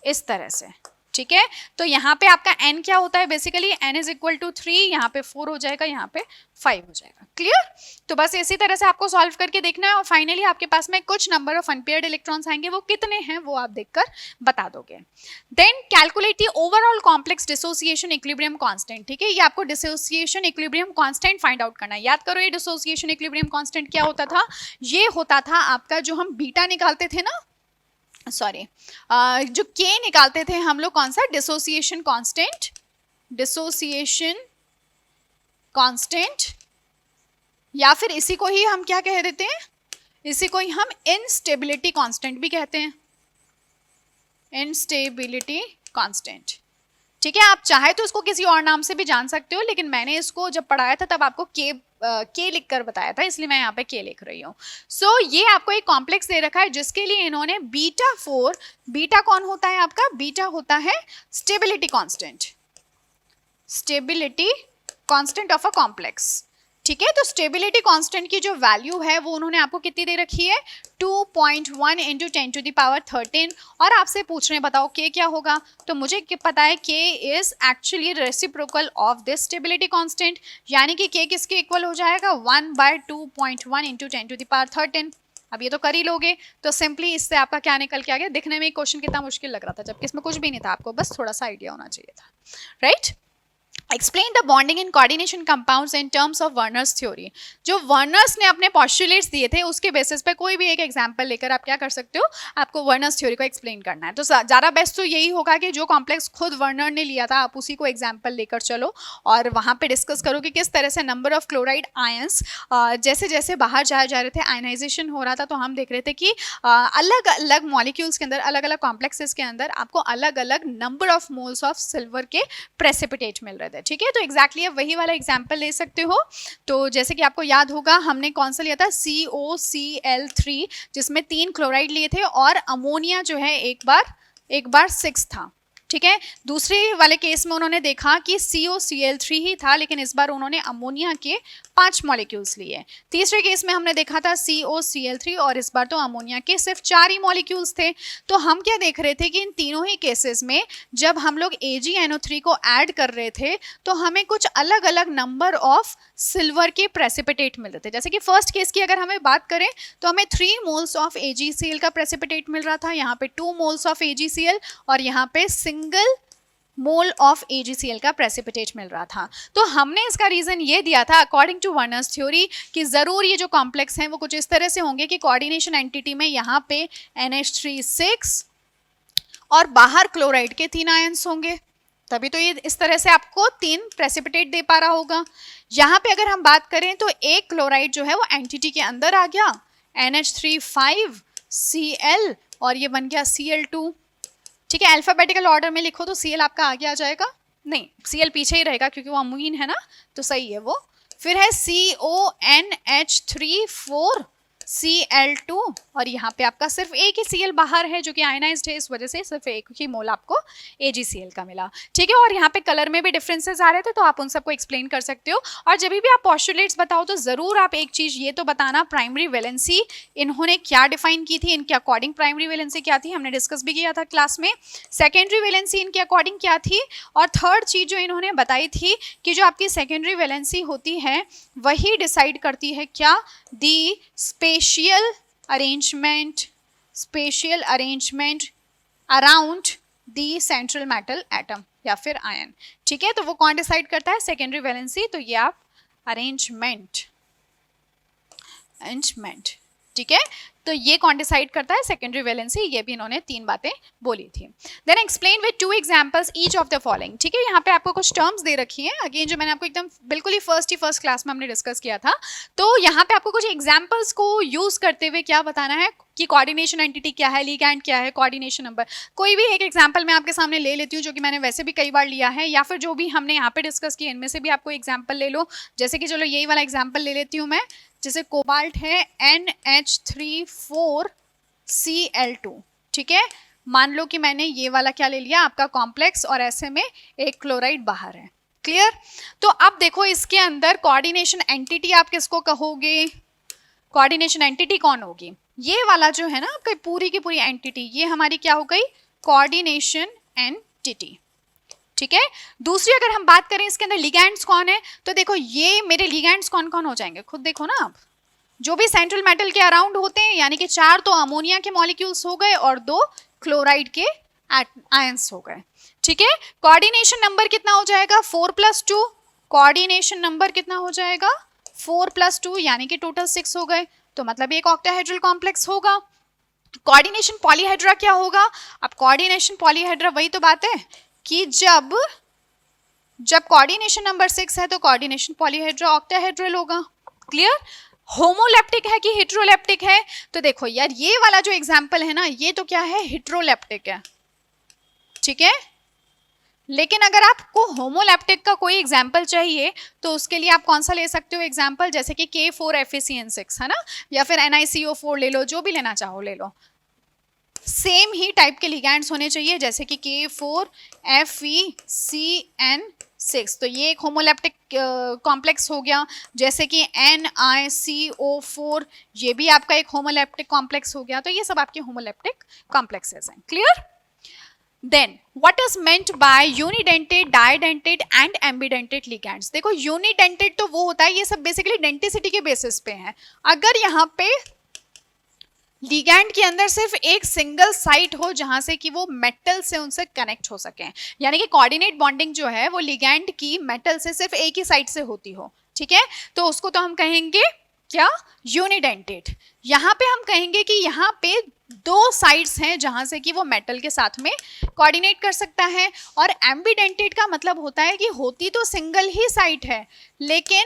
इस तरह से। ठीक है, तो यहाँ पे आपका n क्या होता है, basically n is equal to 3, यहाँ पे 4 हो जाएगा, यहाँ पे 5 हो जाएगा। क्लियर? तो बस इसी तरह से आपको सॉल्व करके देखना है और फाइनली आपके पास में कुछ नंबर ऑफ अनपेयर्ड इलेक्ट्रॉन्स आएंगे, वो कितने हैं वो आप देखकर बता दोगे। Then calculate the overall complex dissociation equilibrium constant. ठीक है, ये आपको dissociation equilibrium constant find out करना है। याद करो ये डिसोसिएशन इक्विलिब्रियम कांस्टेंट क्या होता था, ये होता था आपका जो हम बीटा निकालते थे ना, सॉरी जो k निकालते थे हम लोग, कौन सा, डिसोसिएशन कांस्टेंट, डिसोसिएशन कांस्टेंट, या फिर इसी को ही हम क्या कह देते हैं, इसी को ही हम इंस्टेबिलिटी कांस्टेंट भी कहते हैं, इंस्टेबिलिटी कांस्टेंट। ठीक है, आप चाहे तो इसको किसी और नाम से भी जान सकते हो, लेकिन मैंने इसको जब पढ़ाया था तब आपको के लिख कर बताया था, इसलिए मैं यहाँ पे के लिख रही हूँ। सो ये आपको एक कॉम्प्लेक्स दे रखा है जिसके लिए इन्होंने बीटा 4, बीटा कौन होता है आपका, बीटा होता है stability constant, stability constant of a complex. ठीक है, तो स्टेबिलिटी कांस्टेंट की जो वैल्यू है वो उन्होंने आपको कितनी दे रखी है, 2.1 इंटू 10⁻13, और आपसे पूछ रहे हैं बताओ k क्या होगा, तो मुझे पता है k is actually reciprocal of this stability constant, यानी कि k किसके इक्वल हो जाएगा, 1/2.1 इंटू 10⁻13। अब ये तो कर ही लोगे, तो सिंपली इससे आपका क्या निकल के आ गया। दिखने में क्वेश्चन कितना मुश्किल लग रहा था, जबकि इसमें कुछ भी नहीं था, आपको बस थोड़ा सा आइडिया होना चाहिए था, right. Explain the bonding in coordination compounds in terms of Werner's theory. जो वर्नर्स ने अपने पॉस्टुलेट्स दिए थे उसके बेसिस पे कोई भी एक एग्जांपल लेकर आप क्या कर सकते हो, आपको वर्नर्स थ्योरी को एक्सप्लेन करना है। तो ज़्यादा बेस्ट तो यही होगा कि जो कॉम्प्लेक्स खुद वर्नर ने लिया था आप उसी को एग्जाम्पल लेकर चलो और वहाँ पे डिस्कस करो कि किस तरह से नंबर ऑफ क्लोराइड आयंस जैसे जैसे बाहर जा रहे थे, आयनाइजेशन हो रहा था, तो हम देख रहे थे कि अलग अलग मॉलिक्यूल्स के अंदर, अलग अलग कॉम्प्लेक्सेस के अंदर आपको अलग अलग number of moles of silver के प्रेसिपिटेट मिल रहे थे। ठीक है, तो एग्जैक्टली आप वही वाला एग्जाम्पल ले सकते हो। तो जैसे कि आपको याद होगा हमने कौन सा लिया था, COCl3, जिसमें 3 क्लोराइड लिए थे और अमोनिया जो है एक बार 6 था। ठीक है, दूसरे वाले केस में उन्होंने देखा कि COCl3 ही था, लेकिन इस बार उन्होंने अमोनिया के 5 मॉलिक्यूल्स लिए। तीसरे केस में हमने देखा था COCl3 और इस बार तो अमोनिया के सिर्फ 4 ही मॉलिक्यूल्स थे। तो हम क्या देख रहे थे कि इन तीनों ही केसेस में जब हम लोग AgNO3 को ऐड कर रहे थे तो हमें कुछ अलग अलग नंबर ऑफ सिल्वर के प्रेसिपिटेट मिल रहे थे। जैसे कि फर्स्ट केस की अगर हमें बात करें तो हमें 3 मोल्स ऑफ AgCl का प्रेसिपिटेट मिल रहा था, यहाँ पे 2 मोल्स ऑफ AgCl और यहाँ पे सिंगल मोल ऑफ AgCl का प्रेसिपिटेट मिल रहा था। तो हमने इसका रीजन ये दिया था अकॉर्डिंग टू वर्नर्स थ्योरी कि जरूर ये जो कॉम्प्लेक्स हैं वो कुछ इस तरह से होंगे कि कोऑर्डिनेशन एंटिटी में यहाँ पे NH3 और बाहर क्लोराइड के 3 आयंस होंगे, तभी तो ये इस तरह से आपको 3 प्रेसिपिटेट दे पा रहा होगा। यहाँ पे अगर हम बात करें तो एक क्लोराइड जो है वो एंटिटी के अंदर आ गया, NH3 और ये बन गया Cl2। ठीक है, अल्फाबेटिकल ऑर्डर में लिखो तो Cl आपका आगे आ जाएगा, नहीं Cl पीछे ही रहेगा क्योंकि वो अमीन है ना, तो सही है वो। फिर है CONH3 Cl2 और यहाँ पे आपका सिर्फ एक ही Cl बाहर है जो कि आयनाइज्ड है, इस वजह से सिर्फ एक ही मोल आपको AgCl का मिला। ठीक है, और यहाँ पे कलर में भी डिफरेंसेस आ रहे थे तो आप उन सबको एक्सप्लेन कर सकते हो। और जब भी आप पॉस्टुलेट्स बताओ तो ज़रूर आप एक चीज़ ये तो बताना, प्राइमरी वैलेंसी इन्होंने क्या डिफाइन की थी, इनके अकॉर्डिंग प्राइमरी वैलेंसी क्या थी, हमने डिस्कस भी किया था क्लास में। सेकेंडरी वैलेंसी इनके अकॉर्डिंग क्या थी, और थर्ड चीज़ जो इन्होंने बताई थी कि जो आपकी सेकेंडरी वैलेंसी होती है वही डिसाइड करती है क्या, the spatial arrangement around the central metal atom या फिर आयन। ठीक है, तो वो कौन डिसाइड करता है, सेकेंडरी वैलेंसी, तो ये आप अरेंजमेंट। ठीक है, तो ये कौन डिसाइड करता है, सेकेंडरी वैलेंसी। ये भी इन्होंने 3 बातें बोली थी। Then explain with 2 examples each of the following. ठीक है, यहाँ पे आपको कुछ टर्म्स दे रखी हैं, अगेन जो मैंने आपको एकदम बिल्कुल ही फर्स्ट क्लास में हमने डिस्कस किया था। तो यहाँ पे आपको कुछ एग्जाम्पल्स को यूज करते हुए क्या बताना है कि कोऑर्डिनेशन एंटिटी क्या है, लिगैंड क्या है, कोऑर्डिनेशन नंबर। कोई भी एक एग्जाम्पल मैं आपके सामने ले लेती हूँ जो कि मैंने वैसे भी कई बार लिया है, या फिर जो भी हमने यहाँ पे डिस्कस किया इनमें से भी आपको एग्जाम्पल ले लो। जैसे कि चलो यही वाला एग्जाम्पल ले लेती हूँ मैं, जैसे कोबाल्ट है NH3 Cl2। ठीक है, मान लो कि मैंने ये वाला क्या ले लिया आपका कॉम्प्लेक्स और ऐसे में एक क्लोराइड बाहर है। क्लियर, तो अब देखो इसके अंदर कोऑर्डिनेशन एंटिटी आप किसको कहोगे, कोऑर्डिनेशन एंटिटी कौन होगी, ये वाला जो है ना आपका पूरी की पूरी एंटिटी, ये हमारी क्या हो गई, कोऑर्डिनेशन एंटिटी। ठीक है, दूसरी अगर हम बात करें इसके अंदर लिगैंड्स कौन है, तो देखो ये मेरे लिगैंड्स कौन कौन हो जाएंगे, खुद देखो ना आप, जो भी सेंट्रल मेटल के अराउंड होते हैं, यानी कि 4 तो अमोनिया के मॉलिक्यूल्स हो गए और 2 क्लोराइड के आयंस हो गए। ठीक है, कोऑर्डिनेशन नंबर कितना हो जाएगा 4+2, कोऑर्डिनेशन नंबर कितना हो जाएगा 4+2, यानी कि टोटल 6 हो गए, तो मतलब एक ऑक्टाहेड्रल कॉम्प्लेक्स होगा। कोऑर्डिनेशन पॉलीहेड्रा क्या होगा, अब कोऑर्डिनेशन पॉलीहेड्रा वही तो बात है कि जब कोऑर्डिनेशन नंबर 6 है तो कोऑर्डिनेशन पॉलीहेड्रा ऑक्टाहेड्रल होगा। क्लियर, होमोलेप्टिक है कि हेट्रोलेप्टिक है, तो देखो यार ये वाला जो एग्जांपल है ना, ये तो क्या है हेट्रोलेप्टिक है। ठीक है, लेकिन अगर आपको होमोलेप्टिक का कोई एग्जाम्पल चाहिए तो उसके लिए आप कौन सा ले सकते हो एग्जाम्पल, जैसे कि K4FeCN6 है ना, या फिर NiCO4 ले लो, जो भी लेना चाहो ले लो। सेम ही टाइप के लिगैंड्स होने चाहिए, जैसे कि K4FeCN6, तो ये एक होमोलेप्टिक कॉम्प्लेक्स हो गया। जैसे कि NiCO4, ये भी आपका एक होमोलेप्टिक कॉम्प्लेक्स हो गया। तो ये सब आपके होमोलेप्टिक कॉम्प्लेक्सेस हैं। Clear, then what is meant by unidentate, didentate and ambidentate ligands. देखो यूनिडेंटेड तो वो होता है, ये सब बेसिकली डेंटिसिटी के बेसिस पे है। अगर यहाँ पे लिगैंड के अंदर सिर्फ एक सिंगल साइट हो जहां से कि वो मेटल से उनसे कनेक्ट हो सके, यानी कि कोऑर्डिनेट बॉन्डिंग जो है वो लिगैंड की मेटल से सिर्फ एक ही साइट से होती हो, ठीक है, तो उसको तो हम कहेंगे क्या, यूनिडेंटेड। यहाँ पे हम कहेंगे कि यहाँ पे 2 साइड्स हैं जहां से कि वो मेटल के साथ में कोऑर्डिनेट कर सकता है। और एम्बिडेंटेड का मतलब होता है कि होती तो सिंगल ही साइट है, लेकिन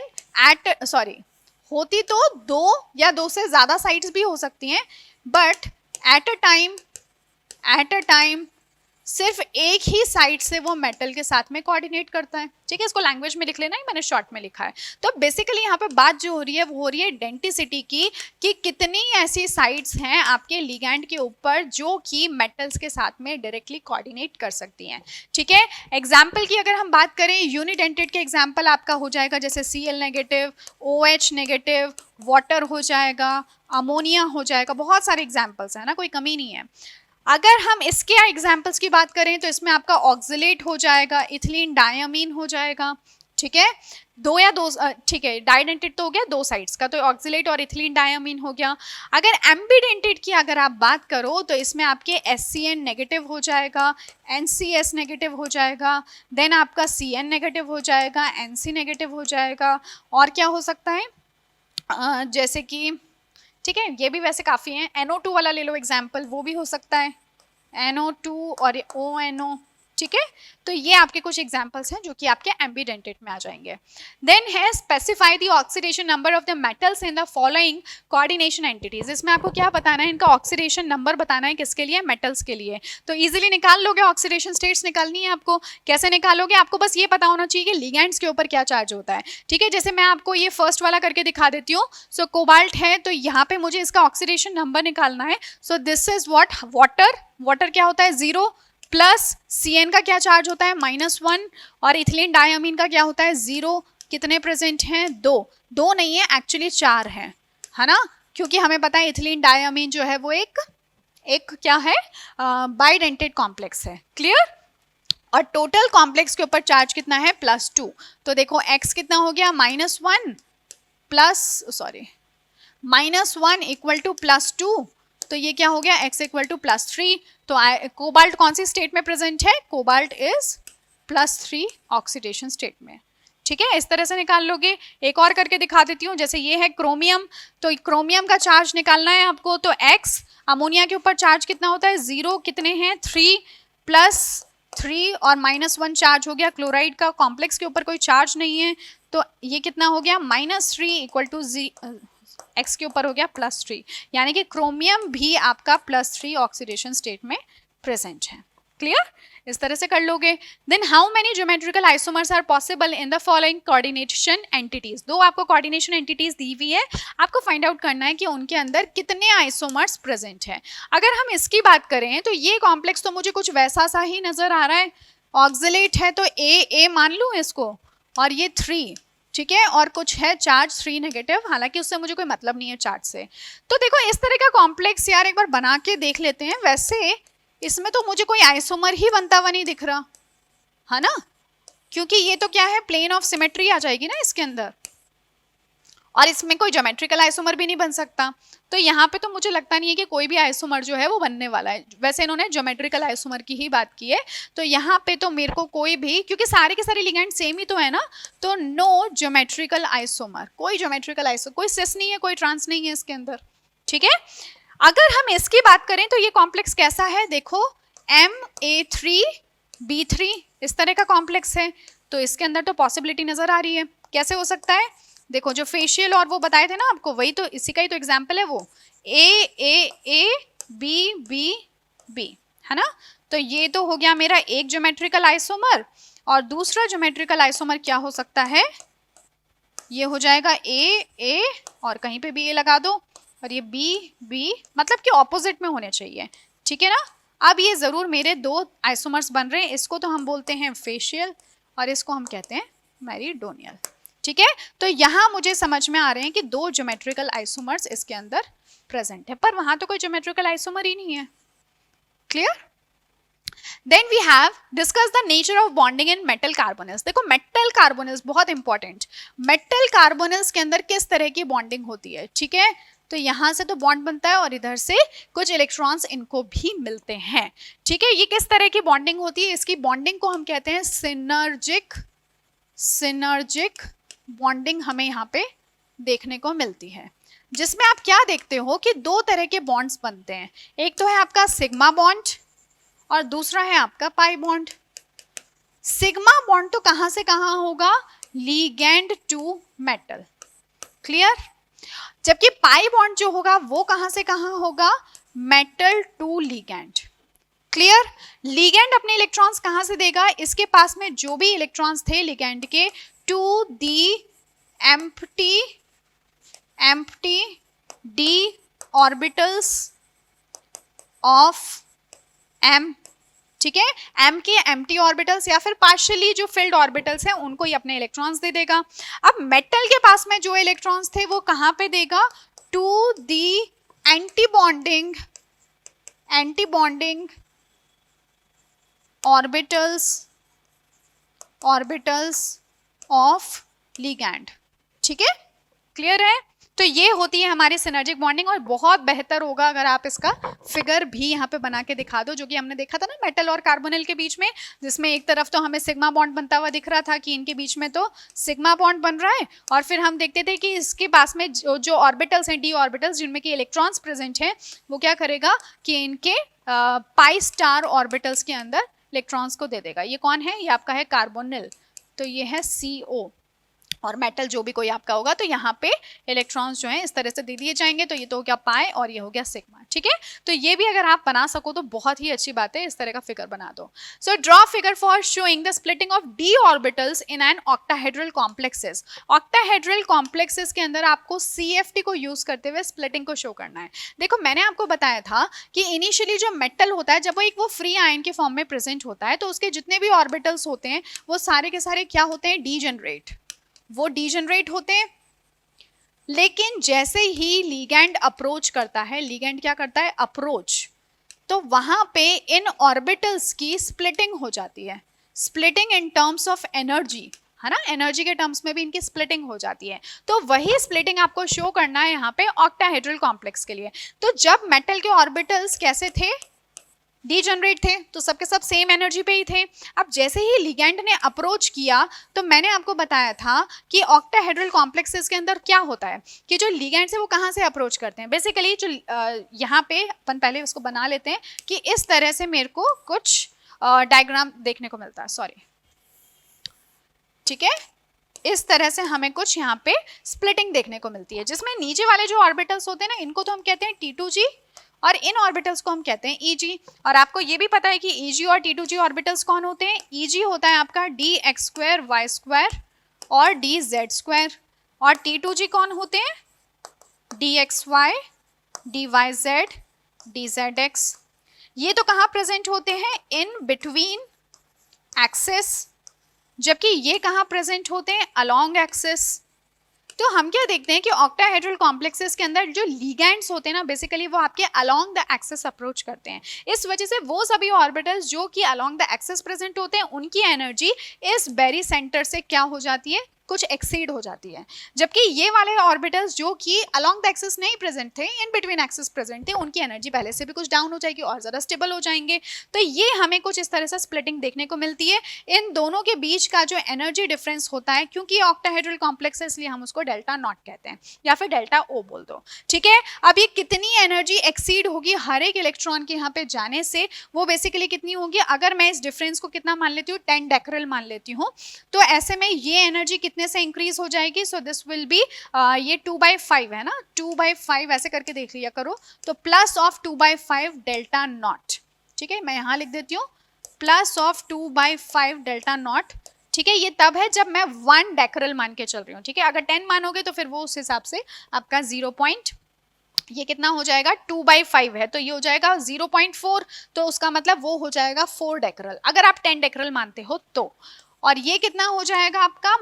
होती तो 2 या 2 से ज़्यादा साइट्स भी हो सकती हैं, बट एट अ टाइम सिर्फ एक ही साइड से वो मेटल के साथ में कोऑर्डिनेट करता है। ठीक है, इसको लैंग्वेज में लिख लेना ही, मैंने शॉर्ट में लिखा है। तो बेसिकली यहाँ पे बात जो हो रही है वो हो रही है डेंटिसिटी की, कि कितनी ऐसी साइड्स हैं आपके लिगैंड के ऊपर जो कि मेटल्स के साथ में डायरेक्टली कोऑर्डिनेट कर सकती हैं। ठीक है, एग्जाम्पल की अगर हम बात करें, यूनिडेंटेड के एग्जाम्पल आपका हो जाएगा जैसे Cl negative, OH negative, water हो जाएगा, अमोनिया हो जाएगा, बहुत सारे एग्जाम्पल्स हैं ना, कोई कमी नहीं है। अगर हम इसके एग्जाम्पल्स की बात करें तो इसमें आपका ऑक्सिलेट हो जाएगा, इथिलीन डायमीन हो जाएगा। ठीक है, 2 या 2, ठीक है, डाइडेंटेड तो हो गया 2 साइड्स का, तो ऑक्सिलेट और इथिलीन डायमीन हो गया। अगर एम्बिडेंटेड की अगर आप बात करो तो इसमें आपके SCN नेगेटिव हो जाएगा, NCS नेगेटिव हो जाएगा, देन आपका CN नेगेटिव हो जाएगा, NC नेगेटिव हो जाएगा, और क्या हो सकता है जैसे कि, ठीक है, ये भी वैसे काफ़ी हैं, NO2 वाला ले लो एग्जाम्पल, वो भी हो सकता है, NO2 और ONO। ठीक है, तो ये आपके कुछ एग्जाम्पल्स हैं जो कि आपके एम्बिडेंटेड में आ जाएंगे। देन है specify the oxidation number of the metals in the following coordination entities. इसमें आपको क्या बताना है, इनका ऑक्सीडेशन नंबर बताना है, किसके लिए, मेटल्स के लिए। तो इजीली निकाल लोगे, ऑक्सीडेशन स्टेट्स निकालनी है आपको। कैसे निकालोगे, आपको बस ये पता होना चाहिए कि लिगैंड्स के ऊपर क्या चार्ज होता है। ठीक है, जैसे मैं आपको ये फर्स्ट वाला करके दिखा देती हूँ। सो कोबाल्ट है, तो यहाँ पे मुझे इसका ऑक्सीडेशन नंबर निकालना है। So this is what, water क्या होता है 0, प्लस CN का क्या चार्ज होता है -1, और इथिलीन डायमीन का क्या होता है 0। कितने प्रेजेंट हैं, 2 नहीं है एक्चुअली 4 हैं, है ना, क्योंकि हमें पता है इथिलीन डायमीन जो है वो एक क्या है, बाइडेंटेड कॉम्प्लेक्स है। क्लियर, और टोटल कॉम्प्लेक्स के ऊपर चार्ज कितना है +2। तो देखो x कितना हो गया -1 इक्वल टू +2, तो ये क्या हो गया x इक्वल टू +3। तो कोबाल्ट कौन सी स्टेट में प्रेजेंट है, कोबाल्ट इज +3 ऑक्सीडेशन स्टेट में। ठीक है, इस तरह से निकाल लोगे। एक और करके दिखा देती हूँ, जैसे ये है क्रोमियम, तो क्रोमियम का चार्ज निकालना है आपको। तो x, अमोनिया के ऊपर चार्ज कितना होता है 0, कितने हैं 3, +3 और -1 चार्ज हो गया। क्लोराइड का कॉम्प्लेक्स के ऊपर कोई चार्ज नहीं है, तो ये कितना हो गया -3 इक्वल टू x के ऊपर हो गया +3, यानी कि क्रोमियम भी आपका +3 ऑक्सीडेशन स्टेट में प्रेजेंट है। क्लियर, इस तरह से कर लोगे। Then how many geometrical isomers are possible in the following coordination entities. 2 आपको कोऑर्डिनेशन एंटिटीज दी हुई है, आपको फाइंड आउट करना है कि उनके अंदर कितने आइसोमर्स प्रेजेंट है। अगर हम इसकी बात करें तो ये कॉम्प्लेक्स तो मुझे कुछ वैसा सा ही नजर आ रहा है, ऑक्सिलेट है तो A मान लूँ इसको, और ये 3, ठीक है, और कुछ है चार्ज 3 नेगेटिव, हालांकि उससे मुझे कोई मतलब नहीं है चार्ज से। तो देखो इस तरह का कॉम्प्लेक्स यार एक बार बना के देख लेते हैं। वैसे इसमें तो मुझे कोई आइसोमर ही बनता हुआ नहीं दिख रहा है ना, क्योंकि ये तो क्या है, प्लेन ऑफ सिमेट्री आ जाएगी ना इसके अंदर, और इसमें कोई ज्योमेट्रिकल आइसोमर भी नहीं बन सकता। तो यहाँ पे तो मुझे लगता नहीं है कि कोई भी आइसोमर जो है वो बनने वाला है। वैसे इन्होंने ज्योमेट्रिकल आइसोमर की ही बात की है, तो यहाँ पे तो मेरे को कोई भी, क्योंकि सारे के सारे लिगेंड सेम ही तो है ना, तो नो ज्योमेट्रिकल आइसोमर, कोई ज्योमेट्रिकल आइसोमर, कोई सिस नहीं है, कोई ट्रांस नहीं है इसके अंदर। ठीक है, अगर हम इसकी बात करें तो ये कॉम्प्लेक्स कैसा है, देखो MA3B3 इस तरह का कॉम्प्लेक्स है, तो इसके अंदर तो पॉसिबिलिटी नजर आ रही है। कैसे हो सकता है, देखो जो फेशियल और वो बताए थे ना आपको, वही तो, इसी का ही तो एग्जाम्पल है वो, AAABBB है ना। तो ये तो हो गया मेरा एक ज्योमेट्रिकल आइसोमर, और दूसरा ज्योमेट्रिकल आइसोमर क्या हो सकता है, ये हो जाएगा A और कहीं पे भी A लगा दो, और ये B मतलब कि ऑपोजिट में होने चाहिए। ठीक है ना, अब ये जरूर मेरे दो आइसोमर्स बन रहे हैं, इसको तो हम बोलते हैं फेशियल और इसको हम कहते हैं मेरिडोनियल। ठीक है, तो यहां मुझे समझ में आ रहे हैं कि दो ज्योमेट्रिकल आइसोमर्स इसके अंदर प्रेजेंट है, पर वहां तो कोई ज्योमेट्रिकल आइसोमर ही नहीं है। Clear? Then we have discuss the nature of bonding in metal carbonyls. देखो मेटल कार्बोनिल्स बहुत इंपॉर्टेंट, मेटल कार्बोनिल्स के अंदर किस तरह की बॉन्डिंग होती है। ठीक है, तो यहां से तो बॉन्ड बनता है और इधर से कुछ इलेक्ट्रॉन्स इनको भी मिलते हैं। ठीक है, ये किस तरह की बॉन्डिंग होती है, इसकी बॉन्डिंग को हम कहते हैं सिनर्जिक बॉन्डिंग हमें यहाँ पे देखने को मिलती है, जिसमें आप क्या देखते हो कि दो तरह के बॉन्ड्स बनते हैं, एक तो है आपका सिग्मा बॉन्ड और दूसरा है आपका पाई बॉन्ड। सिग्मा बॉन्ड तो कहां से कहां होगा, लिगेंड टू मेटल। क्लियर? जबकि पाई बॉन्ड जो होगा वो कहां से कहां होगा, metal to ligand. Clear? Ligand अपने इलेक्ट्रॉन्स कहां से देगा, इसके पास में जो भी इलेक्ट्रॉन्स थे लिगेंड के, to the empty d orbitals of M. ठीक है, एम के एम्प्टी ऑर्बिटल्स या फिर पार्शियली जो फिल्ड ऑर्बिटल्स हैं उनको ही अपने इलेक्ट्रॉन्स दे देगा। अब मेटल के पास में जो इलेक्ट्रॉन्स थे वो कहां पे देगा, to the anti bonding orbitals of ligand. ठीक है, क्लियर है? तो ये होती है हमारी सिनर्जिक बॉन्डिंग, और बहुत बेहतर होगा अगर आप इसका फिगर भी यहाँ पे बना के दिखा दो, जो कि हमने देखा था ना मेटल और कार्बोनिल के बीच में, जिसमें एक तरफ तो हमें सिग्मा बॉन्ड बनता हुआ दिख रहा था कि इनके बीच में तो सिग्मा बॉन्ड बन रहा है, और फिर हम देखते थे कि इसके पास में जो ऑर्बिटल्स हैं, डी ऑर्बिटल्स, जिनमें कि इलेक्ट्रॉन्स प्रेजेंट हैं, वो क्या करेगा कि इनके पाई स्टार ऑर्बिटल्स के अंदर इलेक्ट्रॉन्स को दे देगा। ये कौन है, ये आपका है कार्बोनिल, तो ये है CO, और मेटल जो भी कोई आपका होगा तो यहाँ पे इलेक्ट्रॉन्स जो हैं इस तरह से दे दिए जाएंगे, तो ये तो हो गया पाई और ये हो गया सिग्मा। ठीक है, तो ये भी अगर आप बना सको तो बहुत ही अच्छी बात है, इस तरह का फिगर बना दो। So draw figure for showing the splitting of D orbitals in an octahedral complexes. Octahedral complexes के अंदर आपको CFT को यूज करते हुए स्प्लिटिंग को शो करना है। देखो मैंने आपको बताया था कि इनिशियली जो मेटल होता है, जब वो फ्री आयन के फॉर्म में प्रेजेंट होता है, तो उसके जितने भी ऑर्बिटल्स होते हैं वो सारे के सारे क्या होते हैं, वो डीजनरेट होते हैं। लेकिन जैसे ही लिगैंड अप्रोच करता है, लिगैंड क्या करता है, अप्रोच, तो वहां पे इन ऑर्बिटल्स की स्प्लिटिंग हो जाती है। Splitting in terms of energy, है ना, एनर्जी के टर्म्स में भी इनकी स्प्लिटिंग हो जाती है। तो वही स्प्लिटिंग आपको शो करना है यहाँ पे ऑक्टाहेड्रल कॉम्प्लेक्स के लिए। तो जब मेटल के ऑर्बिटल्स कैसे थे, डीजनरेट थे, तो सबके सब सेम एनर्जी पे ही थे। अब जैसे ही लिगैंड ने अप्रोच किया, तो मैंने आपको बताया था कि ऑक्टाहेड्रल कॉम्प्लेक्सेस के अंदर क्या होता है कि जो लिगैंड है वो कहाँ से अप्रोच करते हैं। बेसिकली जो यहाँ पे अपन पहले उसको बना लेते हैं कि इस तरह से मेरे को कुछ डायग्राम देखने को मिलता है, सॉरी। ठीक है, इस तरह से हमें कुछ यहाँ पे स्प्लिटिंग देखने को मिलती है, जिसमें नीचे वाले जो ऑर्बिटल्स होते हैं ना, इनको तो हम कहते हैं T2G, और इन ऑर्बिटल्स को हम कहते हैं EG। और आपको ये भी पता है कि EG और T2G ऑर्बिटल्स कौन होते हैं। EG होता है आपका dx² y² और dz², और T2G कौन होते हैं, dxy dyz dzx। ये तो कहाँ प्रेजेंट होते हैं, इन बिटवीन एक्सिस, जबकि ये कहाँ प्रेजेंट होते हैं, अलोंग एक्सिस। तो हम क्या देखते हैं कि ऑक्टाहेड्रल कॉम्प्लेक्सेस के अंदर जो लिगैंड्स होते हैं ना, बेसिकली वो आपके अलोंग द एक्सिस अप्रोच करते हैं। इस वजह से वो सभी ऑर्बिटल्स जो कि अलोंग द एक्सिस प्रेजेंट होते हैं, उनकी एनर्जी इस बेरी सेंटर से क्या हो जाती है, कुछ एक्सीड हो जाती है। जबकि ये वाले ऑर्बिटल्स जो कि अलोंग द एक्सिस नहीं प्रेजेंट थे, इन बिटवीन एक्सिस प्रेजेंट थे, उनकी एनर्जी पहले से भी कुछ डाउन हो जाएगी और ज़्यादा स्टेबल हो जाएंगे। तो ये हमें कुछ इस तरह से स्प्लिटिंग देखने को मिलती है। इन दोनों के बीच का जो एनर्जी डिफरेंस होता है, क्योंकि ऑक्टाहेड्रल कॉम्प्लेक्स है इसलिए हम उसको डेल्टा नॉट कहते हैं, या फिर डेल्टा ओ बोल दो, ठीक है। अब ये कितनी एनर्जी एक्सीड होगी हर एक इलेक्ट्रॉन के यहाँ पे जाने से, वो बेसिकली कितनी होगी, अगर मैं इस डिफरेंस को कितना मान लेती हूँ, 10 डेकरल मान लेती हूँ, तो ऐसे में ये एनर्जी कितने से इंक्रीज हो जाएगी। सो दिस विल बी ये 2/5 है ना, 2/5 ऐसे करके देख लिया करो, तो प्लस ऑफ 2/5 डेल्टा नॉट, ठीक है। मैं यहाँ लिख देती हूँ प्लस ऑफ 2/5 डेल्टा नॉट, ठीक है। ये तब है जब मैं 1 डेकरल मान के चल रही हूँ, ठीक है। अगर 10 मानोगे तो फिर वो उस हिसाब से आपका 0. ये कितना हो जाएगा, 2/5 है तो ये हो जाएगा 0.4, तो उसका मतलब वो हो जाएगा 4 डेकरल अगर आप 10 डेकरल मानते हो तो। और ये कितना हो जाएगा आपका,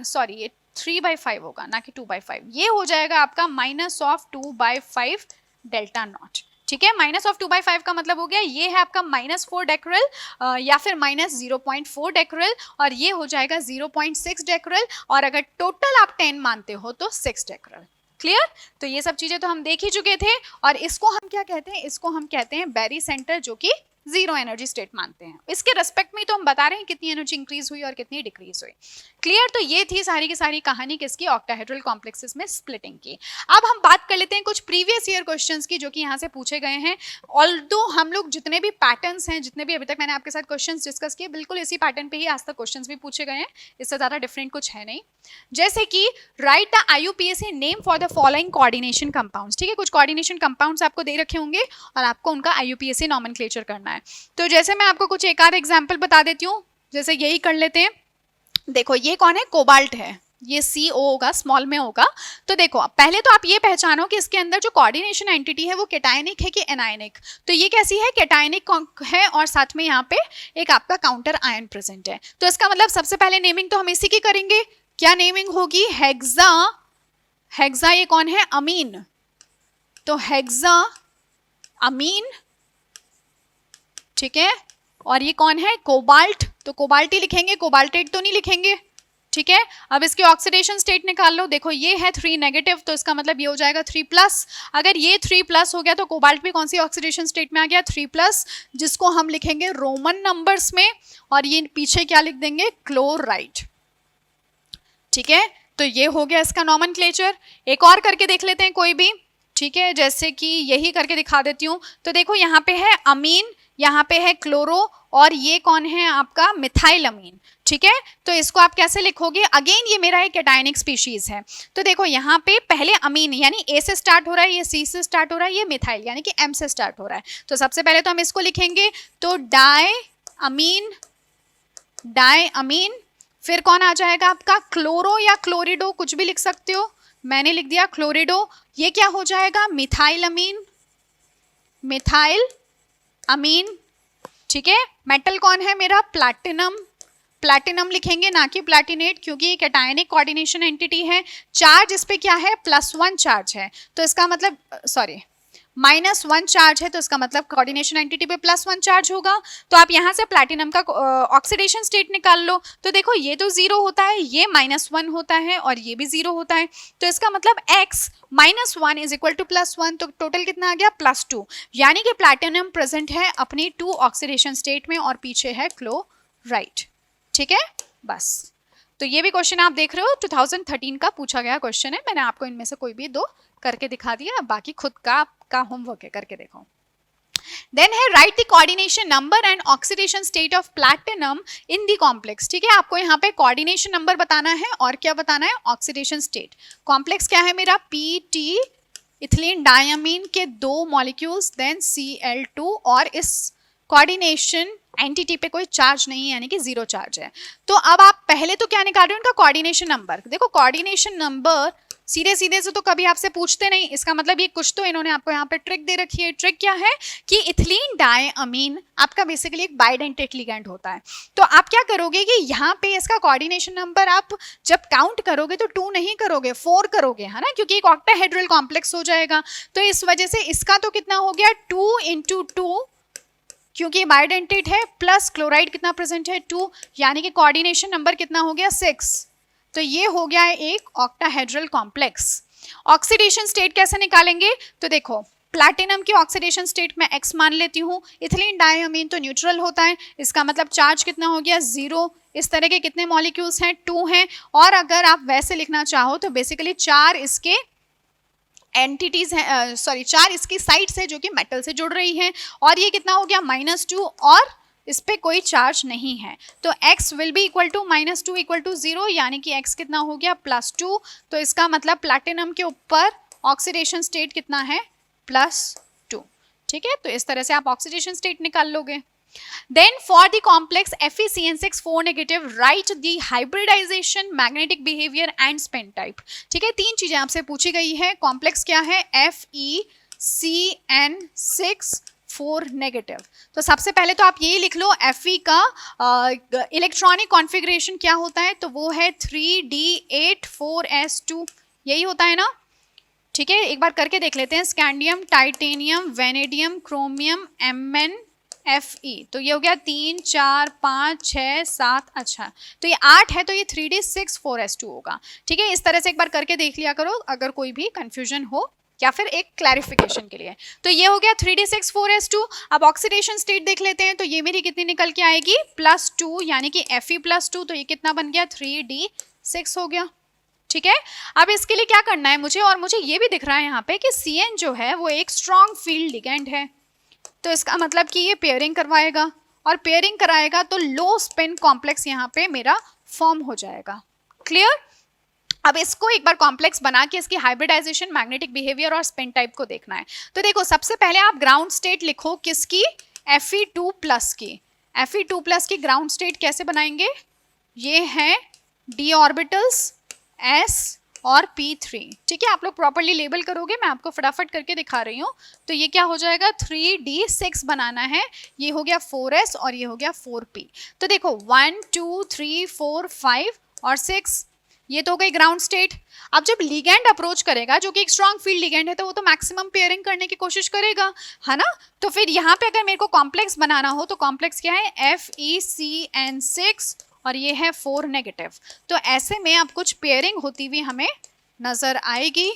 सॉरी ये 3/5 होगा ना कि 2/5, ये हो जाएगा आपका माइनस ऑफ 2/5 डेल्टा नॉट, ठीक है। माइनस ऑफ 2/5 का मतलब हो गया ये है आपका -4 डेकरल या फिर -0.4 डेकरल, और ये हो जाएगा 0.6 डेकरल, और अगर टोटल आप 10 मानते हो तो 6 डेकरल। क्लियर। तो ये सब चीजें तो हम देख ही चुके थे, और इसको हम क्या कहते हैं, इसको हम कहते हैं बेरी सेंटर, जो कि जीरो एनर्जी स्टेट मानते हैं। इसके रेस्पेक्ट में तो हम बता रहे हैं कितनी एनर्जी इंक्रीज हुई और कितनी डिक्रीज हुई। क्लियर। तो ये थी सारी की सारी कहानी किसकी, ऑक्टाहेड्रल कॉम्प्लेक्सेस में स्प्लिटिंग की। अब हम बात कर लेते हैं कुछ प्रीवियस ईयर क्वेश्चंस की, जो कि यहाँ से पूछे गए हैं। ऑल्दो हम लोग जितने भी पैटर्न्स हैं, जितने भी अभी तक मैंने आपके साथ क्वेश्चंस डिस्कस किए, बिल्कुल इसी पैटर्न पे ही आज तक क्वेश्चंस भी पूछे गए हैं, इससे ज़्यादा डिफरेंट कुछ है नहीं। जैसे कि right the IUPAC name for the following coordination compounds, ठीक है। कुछ कोऑर्डिनेशन कंपाउंड्स आपको दे रखे होंगे और आपको उनका IUPAC नॉमेनक्लेचर करना है। तो जैसे मैं आपको कुछ एक आध एग्जाम्पल बता देती हूँ, जैसे यही कर लेते हैं। देखो ये कौन है, कोबाल्ट है, ये CO होगा, स्मॉल में होगा। तो देखो पहले तो आप ये पहचानो कि इसके अंदर जो कोऑर्डिनेशन एंटिटी है वो कैटायनिक है कि एनायनिक। तो ये कैसी है, कैटायनिक है, और साथ में यहाँ पे एक आपका काउंटर आयन प्रेजेंट है। तो इसका मतलब सबसे पहले नेमिंग तो हम इसी की करेंगे। क्या नेमिंग होगी, हेक्सा। हेक्सा ये कौन है, अमीन, तो हेक्सा अमीन, ठीक है। और ये कौन है, कोबाल्ट, तो कोबाल्ट ही लिखेंगे, कोबाल्टेट तो नहीं लिखेंगे, ठीक है। अब इसके ऑक्सीडेशन स्टेट निकाल लो। देखो ये है 3 नेगेटिव, तो इसका मतलब ये हो जाएगा 3+। अगर ये 3+ हो गया तो कोबाल्ट भी कौन सी ऑक्सीडेशन स्टेट में आ गया, 3+, जिसको हम लिखेंगे रोमन नंबर्स में, और ये पीछे क्या लिख देंगे, क्लोराइड, ठीक है। तो ये हो गया इसका नॉमेनक्लेचर। एक और करके देख लेते हैं कोई भी, ठीक है। जैसे कि यही करके दिखा देती हूँ। तो देखो यहाँ पे है अमीन, यहाँ पे है क्लोरो, और ये कौन है आपका, मिथाइल अमीन, ठीक है। तो इसको आप कैसे लिखोगे, अगेन ये मेरा एक कैटायनिक स्पीशीज है। तो देखो यहाँ पे पहले अमीन यानी A से स्टार्ट हो रहा है, ये C से स्टार्ट हो रहा है, ये मिथाइल यानी कि M से स्टार्ट हो रहा है। तो सबसे पहले तो हम इसको लिखेंगे, तो डाई अमीन, फिर कौन आ जाएगा आपका, क्लोरो या क्लोरिडो, कुछ भी लिख सकते हो, मैंने लिख दिया क्लोरिडो। ये क्या हो जाएगा, मिथाइल अमीन, ठीक है। मेटल कौन है मेरा, प्लैटिनम लिखेंगे, ना कि प्लैटिनेट, क्योंकि ये कैटायनिक कोऑर्डिनेशन एंटिटी है। चार्ज इस पे क्या है, +1 चार्ज है, तो इसका मतलब -1 चार्ज है, तो इसका मतलब कोऑर्डिनेशन एंटिटी पे +1 चार्ज होगा। तो आप यहाँ से प्लैटिनम का ऑक्सीडेशन स्टेट निकाल लो। तो देखो ये तो 0 होता है, ये -1 होता है, और ये भी 0 होता है। तो इसका मतलब x -1 इज इक्वल टू +1, तो टोटल कितना आ गया, +2, यानी कि प्लैटिनम प्रेजेंट है अपनी 2 ऑक्सीडेशन स्टेट में, और पीछे है क्लोराइड, ठीक है। बस तो ये भी क्वेश्चन आप देख रहे हो 2013 का पूछा गया क्वेश्चन है। मैंने आपको इनमें से कोई भी 2 करके दिखा दिया, बाकी खुद का होमवर्क है, करके देखो। देन है right the coordination number and oxidation state of platinum in the complex, ठीक है। आपको यहाँ पे कोऑर्डिनेशन नंबर बताना है और क्या बताना है, ऑक्सीडेशन स्टेट। कॉम्प्लेक्स क्या है मेरा, PT इथिलीन डायमीन के 2 मॉलिक्यूल्स, देन Cl2, और इस कोऑर्डिनेशन एंटिटी पे कोई चार्ज नहीं है, यानी कि जीरो चार्ज है। तो अब आप पहले तो क्या निकाल रहे हो, उनका कोऑर्डिनेशन नंबर। देखो कोऑर्डिनेशन नंबर सीधे सीधे से तो कभी आपसे पूछते नहीं, इसका मतलब ये कुछ तो इन्होंने आपको यहाँ पे ट्रिक दे रखी है। ट्रिक क्या है कि इथिलीन डायअमीन आपका बेसिकली एक बाइडेंटेट लिगैंड होता है। तो आप क्या करोगे कि यहाँ पे इसका कोऑर्डिनेशन नंबर आप जब काउंट करोगे तो 2 नहीं करोगे, 4 करोगे, है ना, क्योंकि एक ऑक्टाहेड्रल कॉम्प्लेक्स हो जाएगा। तो इस वजह से इसका तो कितना हो गया 2 × 2, क्योंकि बाइडेंटेट है, प्लस क्लोराइड कितना प्रेजेंट है 2, यानी कि कोऑर्डिनेशन नंबर कितना हो गया 6। तो ये हो गया है एक ऑक्टाहेड्रल कॉम्प्लेक्स। ऑक्सीडेशन स्टेट कैसे निकालेंगे, तो देखो प्लैटिनम की ऑक्सीडेशन स्टेट में X मान लेती हूँ, इथिलीन डायअमीन तो न्यूट्रल होता है, इसका मतलब चार्ज कितना हो गया 0। इस तरह के कितने मॉलिक्यूल्स हैं 2 हैं। और अगर आप वैसे लिखना चाहो तो बेसिकली 4 इसके एंटिटीज हैं, सॉरी 4 इसकी साइड्स है जो कि मेटल से जुड़ रही हैं, और ये कितना हो गया -2, और इस पे कोई चार्ज नहीं है। तो x will be equal to -2 equal to 0, यानी कि x कितना हो गया +2। तो इसका मतलब प्लैटिनम के ऊपर ऑक्सीडेशन स्टेट कितना है +2। ठीक है, तो इस तरह से आप ऑक्सीडेशन स्टेट निकाल लोगे। Then for the complex FeCN6 4 negative, write the hybridization, magnetic behavior and spin type. ठीक है, 3 चीजें आपसे पूछी गई है। कॉम्प्लेक्स क्या है FeCN6 4 नेगेटिव। तो सबसे पहले तो आप यही लिख लो Fe का इलेक्ट्रॉनिक कॉन्फ़िगरेशन क्या होता है, तो वो है 3D8 4s2, यही होता है ना। ठीक है, एक बार करके देख लेते हैं। Scandium, titanium, vanadium, chromium, MnFe। तो ये हो गया 3 4 5 6 7, अच्छा तो ये 8 है, तो ये 3D6 4s2 होगा। ठीक है, इस तरह से एक बार करके देख लिया करो अगर कोई भी कंफ्यूजन हो या फिर एक क्लैरिफिकेशन के लिए। तो ये हो गया 3D6 4s2। अब ऑक्सीडेशन स्टेट देख लेते हैं, तो ये मेरी कितनी निकल के आएगी +2, यानी कि Fe+2, तो ये कितना बन गया 3D6 हो गया। ठीक है, अब इसके लिए क्या करना है मुझे, और मुझे ये भी दिख रहा है यहाँ पे कि Cn जो है वो एक स्ट्रॉन्ग फील्ड लिगेंड है, तो इसका मतलब कि ये पेयरिंग करवाएगा, और पेयरिंग कराएगा तो लो स्पिन कॉम्प्लेक्स यहाँ पे मेरा फॉर्म हो जाएगा। क्लियर। अब इसको एक बार कॉम्प्लेक्स बना के इसकी हाइब्रिडाइजेशन, मैग्नेटिक बिहेवियर और स्पिन टाइप को देखना है। तो देखो सबसे पहले आप ग्राउंड स्टेट लिखो किसकी, Fe2+ की। Fe2+ की ग्राउंड स्टेट कैसे बनाएंगे, ये है d ऑर्बिटल्स s और P3। ठीक है, आप लोग प्रॉपर्ली लेबल करोगे, मैं आपको फटाफट करके दिखा रही हूँ। तो ये क्या हो जाएगा 3D6 बनाना है, ये हो गया 4s और ये हो गया 4p। तो देखो 1 2 3 4 5 और 6, ये तो हो गई ग्राउंड स्टेट। अब जब लिगेंड अप्रोच करेगा, जो कि एक स्ट्रॉन्ग फील्ड लिगेंड है, तो वो तो मैक्सिमम पेयरिंग करने की कोशिश करेगा, है ना। तो फिर यहाँ पे अगर मेरे को कॉम्प्लेक्स बनाना हो तो कॉम्प्लेक्स क्या है FeCN6 और ये है 4 नेगेटिव। तो ऐसे में अब कुछ पेयरिंग होती हुई हमें नजर आएगी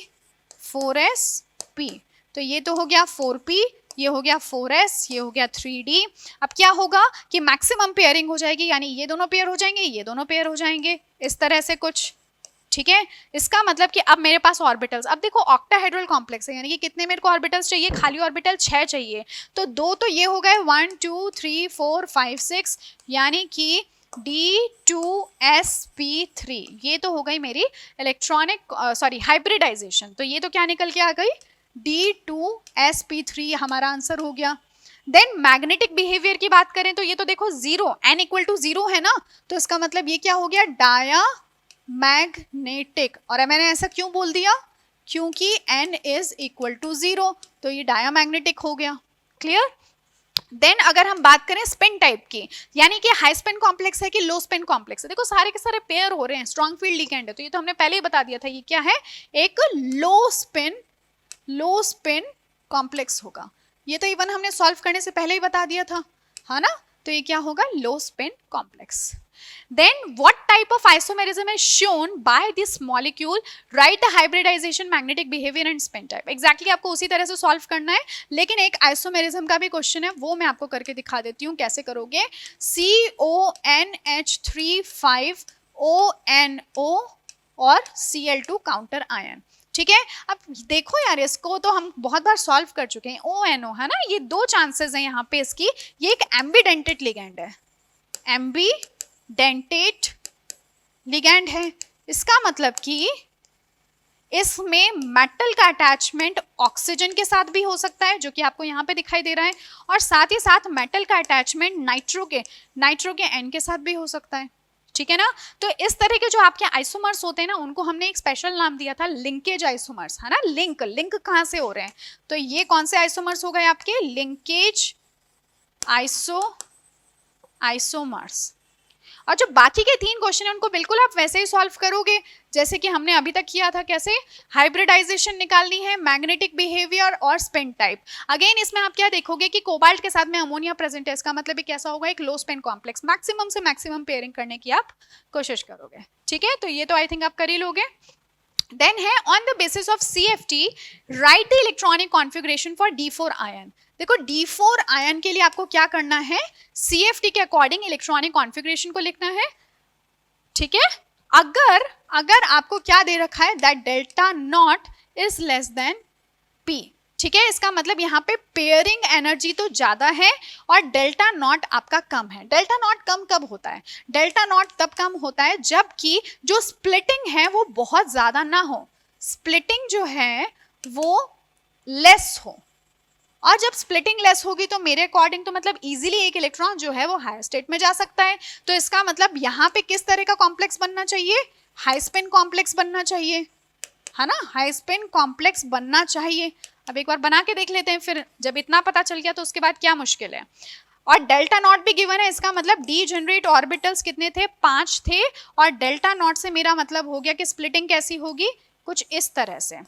4sp। तो ये तो हो गया 4p, ये हो गया 4s, ये हो गया 3d। अब क्या होगा कि मैक्सिमम पेयरिंग हो जाएगी, यानी ये दोनों पेयर हो जाएंगे, ये दोनों पेयर हो जाएंगे, इस तरह से कुछ। ठीक है, इसका मतलब कि अब मेरे पास ऑर्बिटल्स, अब देखो ऑक्टाहेड्रल कॉम्प्लेक्स है, यानी कि कितने मेरे को ऑर्बिटल्स चाहिए, खाली ऑर्बिटल 6 चाहिए। तो 2 तो ये हो गए 1 2 3 4 5 6, यानी कि D2sp3, ये तो हो गई मेरी इलेक्ट्रॉनिक हाइब्रिडाइजेशन। तो ये तो क्या निकल के आ गई D2sp3, हमारा आंसर हो गया। देन मैग्नेटिक बिहेवियर की बात करें तो ये तो देखो 0, n = 0 है ना, तो इसका मतलब ये क्या हो गया डायामैग्नेटिक। और मैंने ऐसा क्यों बोल दिया, क्योंकि n = 0, तो ये डायामैग्नेटिक हो गया। क्लियर। देन अगर हम बात करें स्पिन टाइप की, यानी कि हाई स्पिन कॉम्प्लेक्स है कि लो स्पिन कॉम्प्लेक्स है, देखो सारे के सारे पेयर हो रहे हैं, स्ट्रॉन्ग फील्ड लिगेंड है, तो ये तो हमने पहले ही बता दिया था, ये क्या है एक लो स्पिन कॉम्प्लेक्स होगा। ये तो इवन हमने सॉल्व करने से पहले ही बता दिया था, है ना। तो ये क्या होगा लो spin complex. Then what type of isomerism is shown by this molecule? Write the hybridization, magnetic behavior and spin type. Exactly आपको उसी तरह से सॉल्व करना है, लेकिन एक आइसोमेरिज्म का भी क्वेश्चन है, वो मैं आपको करके दिखा देती हूँ कैसे करोगे। CONH3 5ONO और Cl2 काउंटर आयन। ठीक है, अब देखो यार इसको तो हम बहुत बार सॉल्व कर चुके हैं, ONO है ना, ये 2 चांसेस हैं यहाँ पे इसकी, ये एक एम्बीडेंटेट लिगेंड है, एम्बीडेंटेट लिगेंड है। इसका मतलब कि इसमें मेटल का अटैचमेंट ऑक्सीजन के साथ भी हो सकता है, जो कि आपको यहाँ पे दिखाई दे रहा है, और साथ ही साथ मेटल का अटैचमेंट नाइट्रो के एन के साथ भी हो सकता है, ठीक है ना। तो इस तरह के जो आपके आइसोमर्स होते हैं ना, उनको हमने एक स्पेशल नाम दिया था लिंकेज आइसोमर्स, है ना। लिंक कहाँ से हो रहे हैं, तो ये कौन से आइसोमर्स हो गए आपके, लिंकेज आइसोमर्स। और जो बाकी के 3 क्वेश्चन है उनको बिल्कुल आप वैसे ही सॉल्व करोगे जैसे कि हमने अभी तक किया था। कैसे, हाइब्रिडाइजेशन निकालनी है, मैग्नेटिक बिहेवियर और स्पिन टाइप। अगेन इसमें आप क्या देखोगे कि कोबाल्ट के साथ में अमोनिया प्रेजेंट है, इसका मतलब कैसा होगा, एक लो स्पिन कॉम्प्लेक्स। मैक्सिमम से मैक्सिमम पेयरिंग करने की आप कोशिश करोगे, ठीक है। तो ये तो आई थिंक आप कर ही लोगे। देन है on the basis of CFT right the electronic configuration for D4 ion. देखो D4 आयन के लिए आपको क्या करना है, CFT के अकॉर्डिंग इलेक्ट्रॉनिक कॉन्फ़िगरेशन को लिखना है, ठीक है। अगर आपको क्या दे रखा है, that delta not is less than P, ठीक है। इसका मतलब यहाँ पे पेयरिंग एनर्जी तो ज्यादा है और डेल्टा नॉट आपका कम है। डेल्टा नॉट कम कब होता है, डेल्टा नॉट तब कम होता है जबकि जो स्प्लिटिंग है वो बहुत ज्यादा ना हो, स्प्लिटिंग जो है वो लेस हो। और जब स्प्लिटिंग लेस होगी तो मेरे अकॉर्डिंग तो मतलब इजीली एक इलेक्ट्रॉन जो है वो हायर स्टेट में जा सकता है। तो इसका मतलब यहाँ पे किस तरह का कॉम्प्लेक्स बनना चाहिए, हाई स्पिन कॉम्प्लेक्स बनना चाहिए, है ना, हाई स्पिन कॉम्प्लेक्स बनना चाहिए। अब एक बार बना के देख लेते हैं, फिर जब इतना पता चल गया तो उसके बाद क्या मुश्किल है। और डेल्टा नॉट भी गिवन है, इसका मतलब डीजेनरेट ऑर्बिटल्स कितने थे, 5 थे। और डेल्टा नॉट से मेरा मतलब हो गया कि स्प्लिटिंग कैसी होगी, कुछ इस तरह से,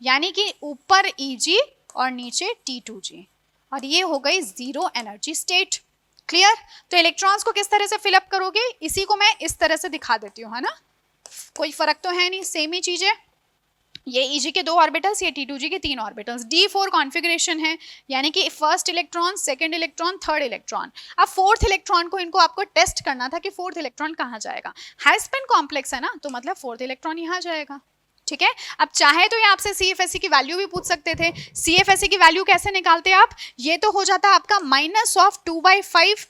यानी कि ऊपर Eg और नीचे T2G, और ये हो गई जीरो एनर्जी स्टेट। क्लियर। तो इलेक्ट्रॉन्स को किस तरह से फिलअप करोगे, इसी को मैं इस तरह से दिखा देती हूँ, है ना, कोई फर्क तो है नहीं, सेम ही चीज है। ये Eg के 2 ऑर्बिटल्स, ये T2G के 3 ऑर्बिटल्स। D4 कॉन्फ़िगरेशन है, यानी कि first electron, second electron, third electron. अब फोर्थ इलेक्ट्रॉन को इनको आपको टेस्ट करना था कि फोर्थ इलेक्ट्रॉन कहाँ जाएगा। हाई स्पिन कॉम्प्लेक्स है ना, तो मतलब फोर्थ इलेक्ट्रॉन यहाँ जाएगा, ठीक है। अब चाहे तो ये आपसे CFSE की वैल्यू भी पूछ सकते थे। CFSE की वैल्यू कैसे निकालते हैं आप, ये तो हो जाता है आपका -2/5,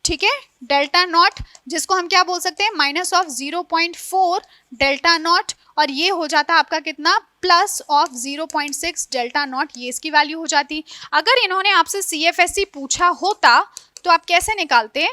ठीक है, डेल्टा नॉट, जिसको हम क्या बोल सकते हैं, -0.4 डेल्टा नॉट, और ये हो जाता आपका कितना, +0.6 डेल्टा नॉट, ये इसकी वैल्यू हो जाती। अगर इन्होंने आपसे CFSE पूछा होता तो आप कैसे निकालते,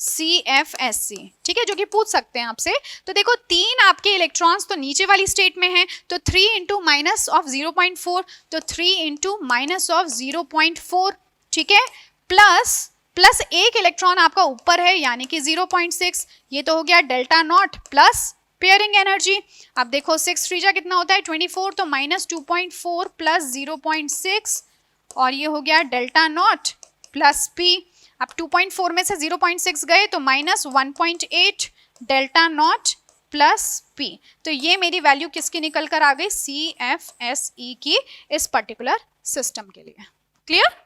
CFSE, ठीक है, जो कि पूछ सकते हैं आपसे। तो देखो 3 आपके इलेक्ट्रॉन्स तो नीचे वाली स्टेट में हैं, तो 3 इंटू -0.4, तो 3 इंटू -0.4, ठीक है, प्लस एक इलेक्ट्रॉन आपका ऊपर है यानी कि 0.6, ये तो हो गया delta not plus pairing energy. अब देखो 6 3 कितना होता है 24, तो -2.4 प्लस 0.6, और ये हो गया डेल्टा नॉट प्लस P। अब 2.4 में से 0.6 गए तो -1.8 डेल्टा नॉट प्लस P। तो ये मेरी वैल्यू किसकी निकल कर आ गई, CFSE की, इस पर्टिकुलर सिस्टम के लिए। क्लियर।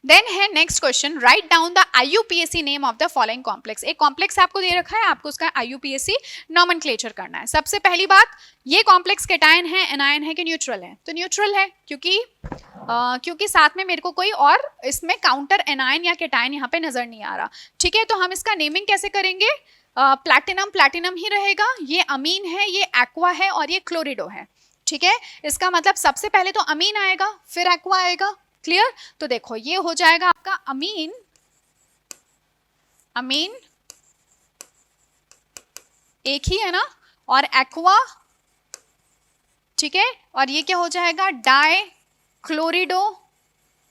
देन है next question, write down the IUPAC name of the following complex. एक कॉम्प्लेक्स आपको दे रखा है, आपको उसका IUPAC नॉमेनक्लेचर करना है। सबसे पहली बात, ये कॉम्प्लेक्स कैटायन है, एनायन है कि न्यूट्रल है, तो न्यूट्रल है, क्योंकि साथ में मेरे को कोई और इसमें काउंटर एनायन या कैटायन यहाँ पे नजर नहीं आ रहा, ठीक है। तो हम इसका नेमिंग कैसे करेंगे, प्लैटिनम ही रहेगा, ये अमीन है, ये एक्वा है और ये क्लोरिडो है, ठीक है। इसका मतलब सबसे पहले तो अमीन आएगा, फिर एक्वा आएगा। क्लियर। तो देखो ये हो जाएगा आपका अमीन एक ही है ना, और एक्वा, ठीक है, और ये क्या हो जाएगा, डाई क्लोरिडो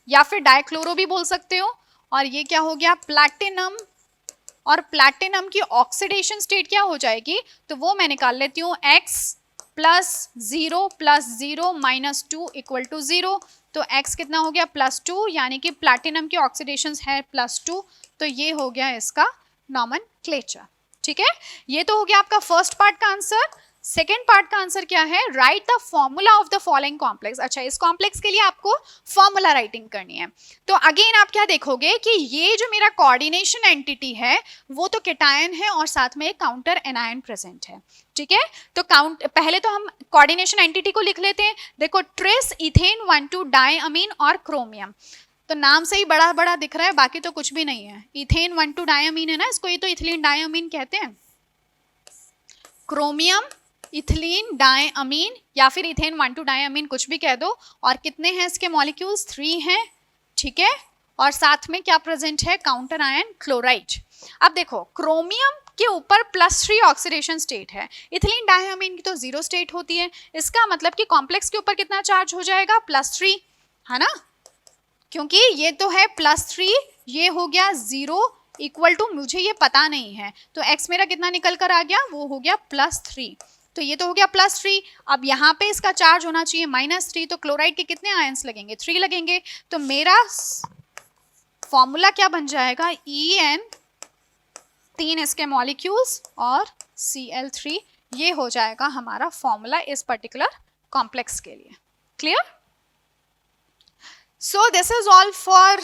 या फिर डाइक्लोरो भी बोल सकते हो। और ये क्या हो गया, प्लैटिनम, और प्लैटिनम की ऑक्सीडेशन स्टेट क्या हो जाएगी, तो वो मैं निकाल लेती हूँ X + 0 + 0 - 2 = 0। तो X कितना हो गया, +2, यानी कि प्लैटिनम की ऑक्सीडेशन है +2, तो ये हो गया इसका नॉमेनक्लेचर, ठीक है। ये तो हो गया आपका फर्स्ट पार्ट का आंसर। सेकेंड पार्ट का आंसर क्या है, right the formula of the following complex. अच्छा, इस कॉम्प्लेक्स के लिए आपको फॉर्मूला राइटिंग करनी है। तो अगेन आप क्या देखोगे कि ये जो मेरा कोऑर्डिनेशन एंटिटी है वो तो कैटायन है और साथ में एक काउंटर एनायन प्रेजेंट है, ठीक है। तो पहले तो हम कोऑर्डिनेशन एंटिटी को लिख लेते हैं। देखो ट्रेस इथेन 1,2 डायअमीन और क्रोमियम, तो नाम से ही बड़ा बड़ा दिख रहा है, बाकी तो कुछ भी नहीं है। इथेन 1,2 डायअमीन है ना, इसको ये तो इथिलीन डायअमीन कहते हैं। क्रोमियम इथिलीन डायअमीन या फिर इथेन 1,2 डायअमीन कुछ भी कह दो, और कितने हैं इसके मॉलिक्यूल्स, 3 हैं, ठीक है, और साथ में क्या प्रेजेंट है, काउंटर आयन क्लोराइड। अब देखो क्रोमियम के ऊपर +3 ऑक्सीडेशन स्टेट है, इथिलीन डायअमीन की तो 0 स्टेट होती है, इसका मतलब कि कॉम्प्लेक्स के ऊपर कितना चार्ज हो जाएगा, +3, है ना, क्योंकि ये तो है +3, ये हो गया 0 इक्वल टू, मुझे ये पता नहीं है, तो x मेरा कितना निकल कर आ गया, वो हो गया +3, तो ये तो हो गया +3। अब यहाँ पे इसका चार्ज होना चाहिए -3, तो क्लोराइड के कितने आयंस लगेंगे, 3 लगेंगे, तो मेरा फॉर्मूला क्या बन जाएगा, En, 3 इसके मॉलिक्यूल्स और Cl3, ये हो जाएगा हमारा फॉर्मूला इस पर्टिकुलर कॉम्प्लेक्स के लिए। Clear? So this is all for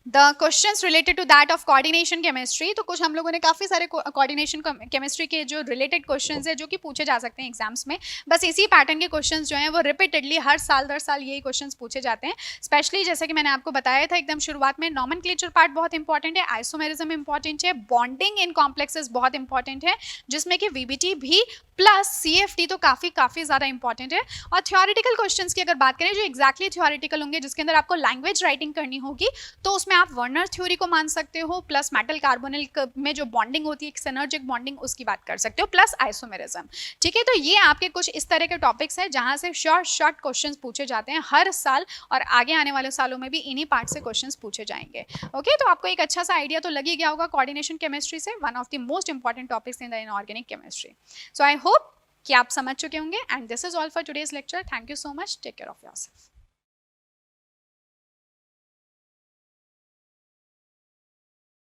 the questions related to that of coordination chemistry। तो कुछ हम लोगों ने काफ़ी सारे coordination chemistry के जो related questions है जो कि पूछे जा सकते हैं एग्जाम्स में, बस इसी पैटर्न के क्वेश्चंस जो हैं वो रिपीटेडली हर साल दर साल यही क्वेश्चंस पूछे जाते हैं। स्पेशली जैसे कि मैंने आपको बताया था एकदम शुरुआत में, नॉमेनक्लेचर पार्ट बहुत इंपॉर्टेंट है, आइसोमेरिज्म इंपॉर्टेंट है, बॉन्डिंग इन कॉम्प्लेक्सेस बहुत इंपॉर्टेंट है, जिसमें कि VBT भी प्लस CFT तो काफ़ी ज़्यादा इंपॉर्टेंट है। और थ्योरेटिकल क्वेश्चंस की अगर बात करें जो एग्जैक्टली थ्योरेटिकल होंगे, जिसके अंदर आपको लैंग्वेज राइटिंग करनी होगी, तो उसमें आप वर्नर थ्योरी को मान सकते हो, प्लस मेटल कार्बोनिल में जो बॉन्डिंग होती है सिनर्जिक बॉन्डिंग, उसकी बात कर सकते हो, प्लस आइसोमेरिज्म। ठीक है, तो ये आपके कुछ इस तरह के टॉपिक्स हैं जहाँ से शॉर्ट क्वेश्चंस पूछे जाते हैं हर साल, और आगे आने वाले सालों में भी इन्हीं पार्ट से क्वेश्चंस पूछे जाएंगे। ओके, तो आपको एक अच्छा सा आइडिया तो लग ही गया होगा कोऑर्डिनेशन केमिस्ट्री से, one of the most important topics in the inorganic chemistry. So I hope कि आप समझ चुके होंगे, and this is all for today's lecture. Thank you so much, take care of yourself.